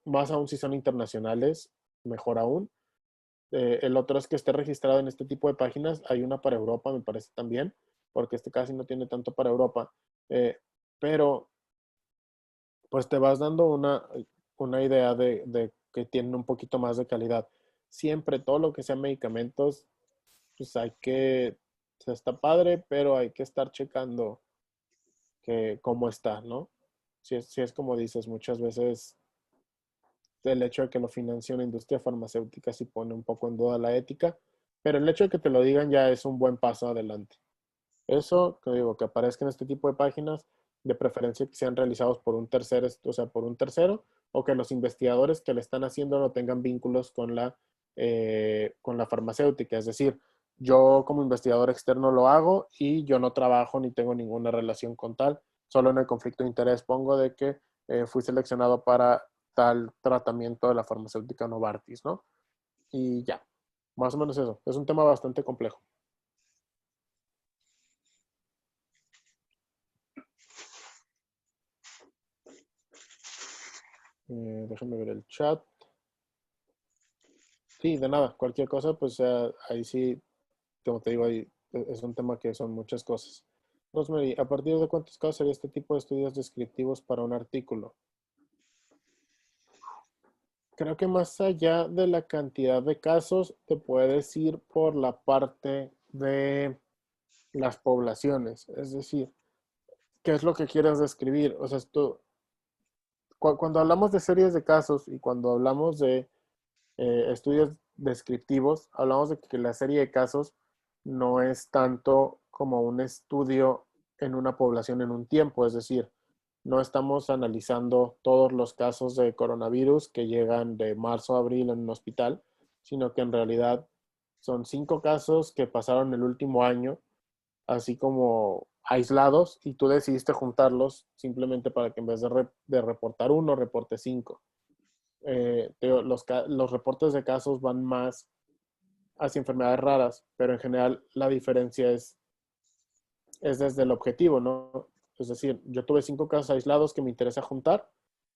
Más aún si son internacionales, mejor aún. El otro es que esté registrado en este tipo de páginas. Hay una para Europa, me parece también, porque este casi no tiene tanto para Europa. Pero pues te vas dando una idea de que tienen un poquito más de calidad. Siempre todo lo que sea medicamentos, pues está padre, pero hay que estar checando cómo está, ¿no? Si es como dices, muchas veces el hecho de que lo financie una industria farmacéutica sí pone un poco en duda la ética, pero el hecho de que te lo digan ya es un buen paso adelante. Eso, que digo, que aparezcan este tipo de páginas, de preferencia que sean realizados por un tercero, o sea, por un tercero, o que los investigadores que le están haciendo no tengan vínculos con la farmacéutica. Es decir, yo como investigador externo lo hago y yo no trabajo ni tengo ninguna relación con tal, solo en el conflicto de interés pongo de que fui seleccionado para tal tratamiento de la farmacéutica Novartis, ¿no? Y ya, más o menos eso. Es un tema bastante complejo. Déjame ver el chat. Sí, de nada, cualquier cosa, pues ahí sí, como te digo, ahí es un tema que son muchas cosas. Rosemary, ¿a partir de cuántos casos sería este tipo de estudios descriptivos para un artículo? Creo que más allá de la cantidad de casos, te puedes ir por la parte de las poblaciones. Es decir, ¿qué es lo que quieres describir? O sea, cuando hablamos de series de casos y cuando hablamos de estudios descriptivos, hablamos de que la serie de casos no es tanto como un estudio en una población en un tiempo, es decir, no estamos analizando todos los casos de coronavirus que llegan de marzo a abril en un hospital, sino que en realidad son 5 casos que pasaron el último año, así como aislados, y tú decidiste juntarlos simplemente para que en vez de reportar uno, reporte 5. Los reportes de casos van más hacia enfermedades raras, pero en general la diferencia es desde el objetivo, ¿no? Es decir, yo tuve 5 casos aislados que me interesa juntar,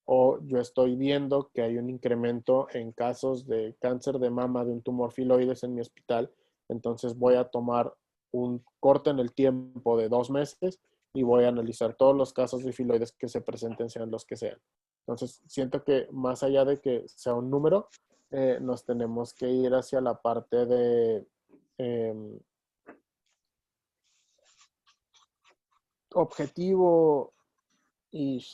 o yo estoy viendo que hay un incremento en casos de cáncer de mama de un tumor filoides en mi hospital, entonces voy a tomar un corte en el tiempo de 2 meses y voy a analizar todos los casos de filoides que se presenten, sean los que sean. Entonces, siento que más allá de que sea un número, nos tenemos que ir hacia la parte de objetivo y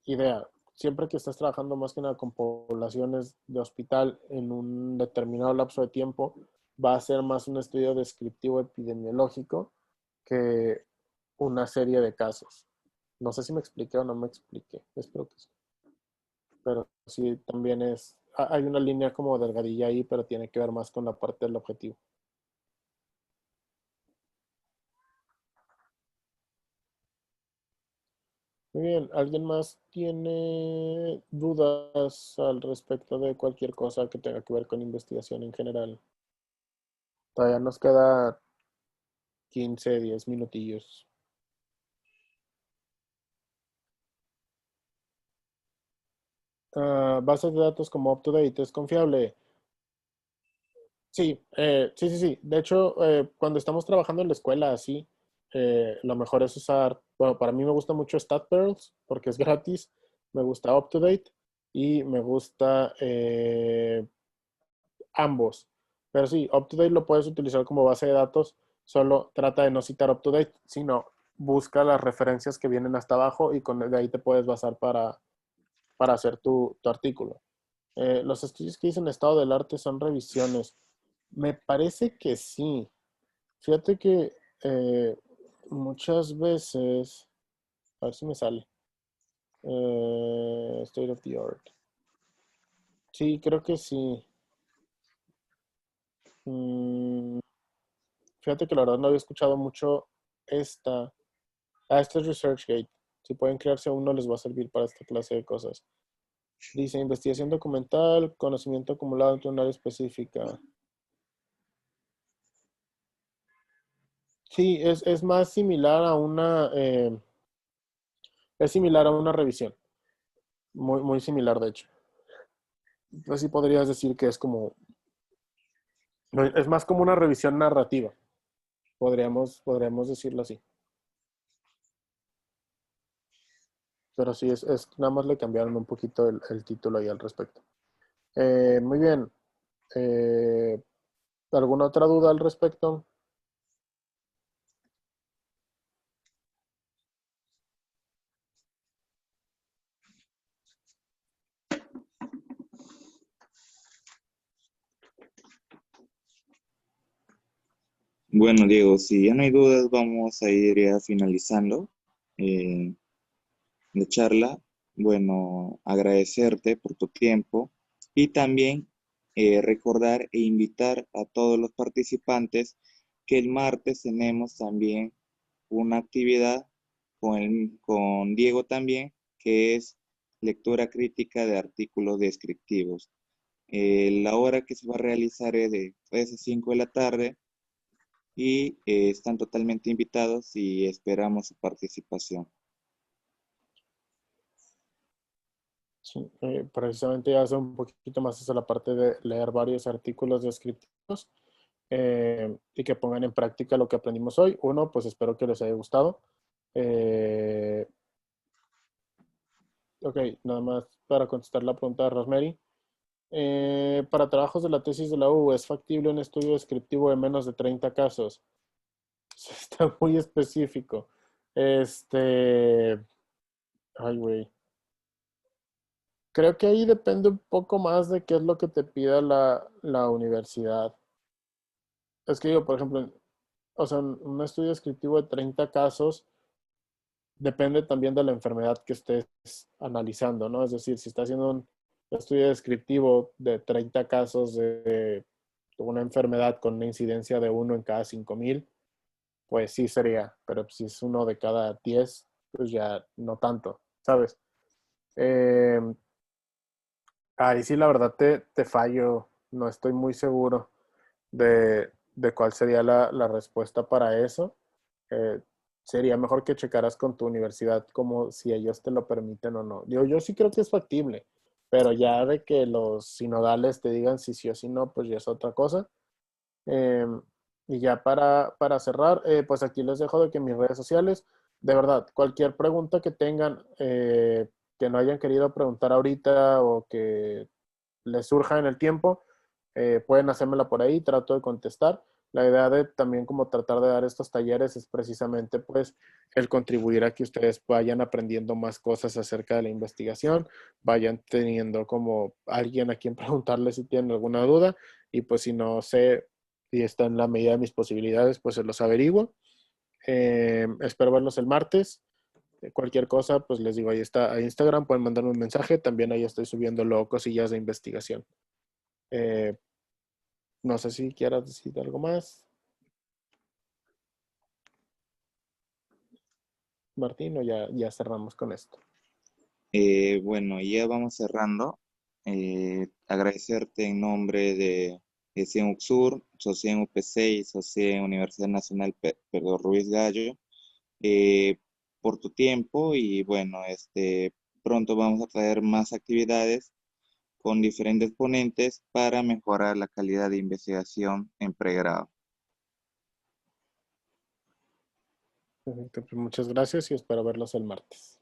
idea. Siempre que estás trabajando más que nada con poblaciones de hospital en un determinado lapso de tiempo, va a ser más un estudio descriptivo epidemiológico que una serie de casos. No sé si me expliqué o no me expliqué. Espero que sí. Pero sí, también hay una línea como delgadilla ahí, pero tiene que ver más con la parte del objetivo. Muy bien, ¿alguien más tiene dudas al respecto de cualquier cosa que tenga que ver con investigación en general? Todavía nos queda 15, 10 minutillos. Bases de datos como UpToDate, ¿es confiable? Sí, sí. De hecho, cuando estamos trabajando en la escuela así, lo mejor es usar, bueno, para mí me gusta mucho StatPearls porque es gratis, me gusta UpToDate y me gusta ambos. Pero sí, UpToDate lo puedes utilizar como base de datos, solo trata de no citar UpToDate, sino busca las referencias que vienen hasta abajo y de ahí te puedes basar para hacer tu artículo. Los estudios que dicen estado del arte son revisiones. Me parece que sí. Fíjate que muchas veces, a ver si me sale, State of the Art. Sí, creo que sí. Mm, fíjate que la verdad no había escuchado mucho esta. Este es ResearchGate. Si pueden crearse uno, les va a servir para esta clase de cosas. Dice, investigación documental, conocimiento acumulado en un área específica. Sí, es más similar a es similar a una revisión. Muy, muy similar, de hecho. Así podrías decir que es como, es más como una revisión narrativa. Podríamos decirlo así. Pero sí, nada más le cambiaron un poquito el título ahí al respecto. Muy bien. Eh, ¿Alguna otra duda al respecto? Bueno, Diego, si ya no hay dudas, vamos a ir ya finalizando eh, la charla. Bueno, agradecerte por tu tiempo y también recordar e invitar a todos los participantes que el martes tenemos también una actividad con Diego también, que es lectura crítica de artículos descriptivos. La hora que se va a realizar es de 3 a 5 de la tarde y están totalmente invitados y esperamos su participación. Sí, precisamente ya hace un poquito más hacia la parte de leer varios artículos descriptivos y que pongan en práctica lo que aprendimos hoy. Uno, pues espero que les haya gustado. Ok, nada más para contestar la pregunta de Rosemary. Para trabajos de la tesis de la U, ¿es factible un estudio descriptivo de menos de 30 casos? Está muy específico. Ay, güey. Creo que ahí depende un poco más de qué es lo que te pida la universidad. Es que digo, por ejemplo, o sea, un estudio descriptivo de 30 casos depende también de la enfermedad que estés analizando, ¿no? Es decir, si estás haciendo un estudio descriptivo de 30 casos de una enfermedad con una incidencia de 1 en cada 5,000, pues sí sería, pero si es 1 de cada 10, pues ya no tanto, ¿sabes? Ahí sí, la verdad te fallo, no estoy muy seguro de cuál sería la respuesta para eso. Eh, Sería mejor que checaras con tu universidad como si ellos te lo permiten o no. Yo sí creo que es factible, pero ya de que los sinodales te digan si sí o si no, pues ya es otra cosa. Eh, y ya para cerrar, pues aquí les dejo de que mis redes sociales, de verdad, cualquier pregunta que tengan, que no hayan querido preguntar ahorita o que les surja en el tiempo, pueden hacérmela por ahí, trato de contestar. La idea de también como tratar de dar estos talleres es precisamente pues el contribuir a que ustedes vayan aprendiendo más cosas acerca de la investigación, vayan teniendo como alguien a quien preguntarle si tienen alguna duda y pues si no sé si está en la medida de mis posibilidades, pues se los averiguo. Espero verlos el martes. Cualquier cosa, pues les digo, ahí está a Instagram, pueden mandarme un mensaje, también ahí estoy subiendo luego cosillas de investigación. No sé si quieras decir algo más, Martín, o ya cerramos con esto. Bueno, ya vamos cerrando. Agradecerte en nombre de CENUCSUR, SOCIEN UPC y SOCIEN Universidad Nacional Pedro Ruiz Gallo, por tu tiempo y bueno, pronto vamos a traer más actividades con diferentes ponentes para mejorar la calidad de investigación en pregrado. Perfecto, pues muchas gracias y espero verlos el martes.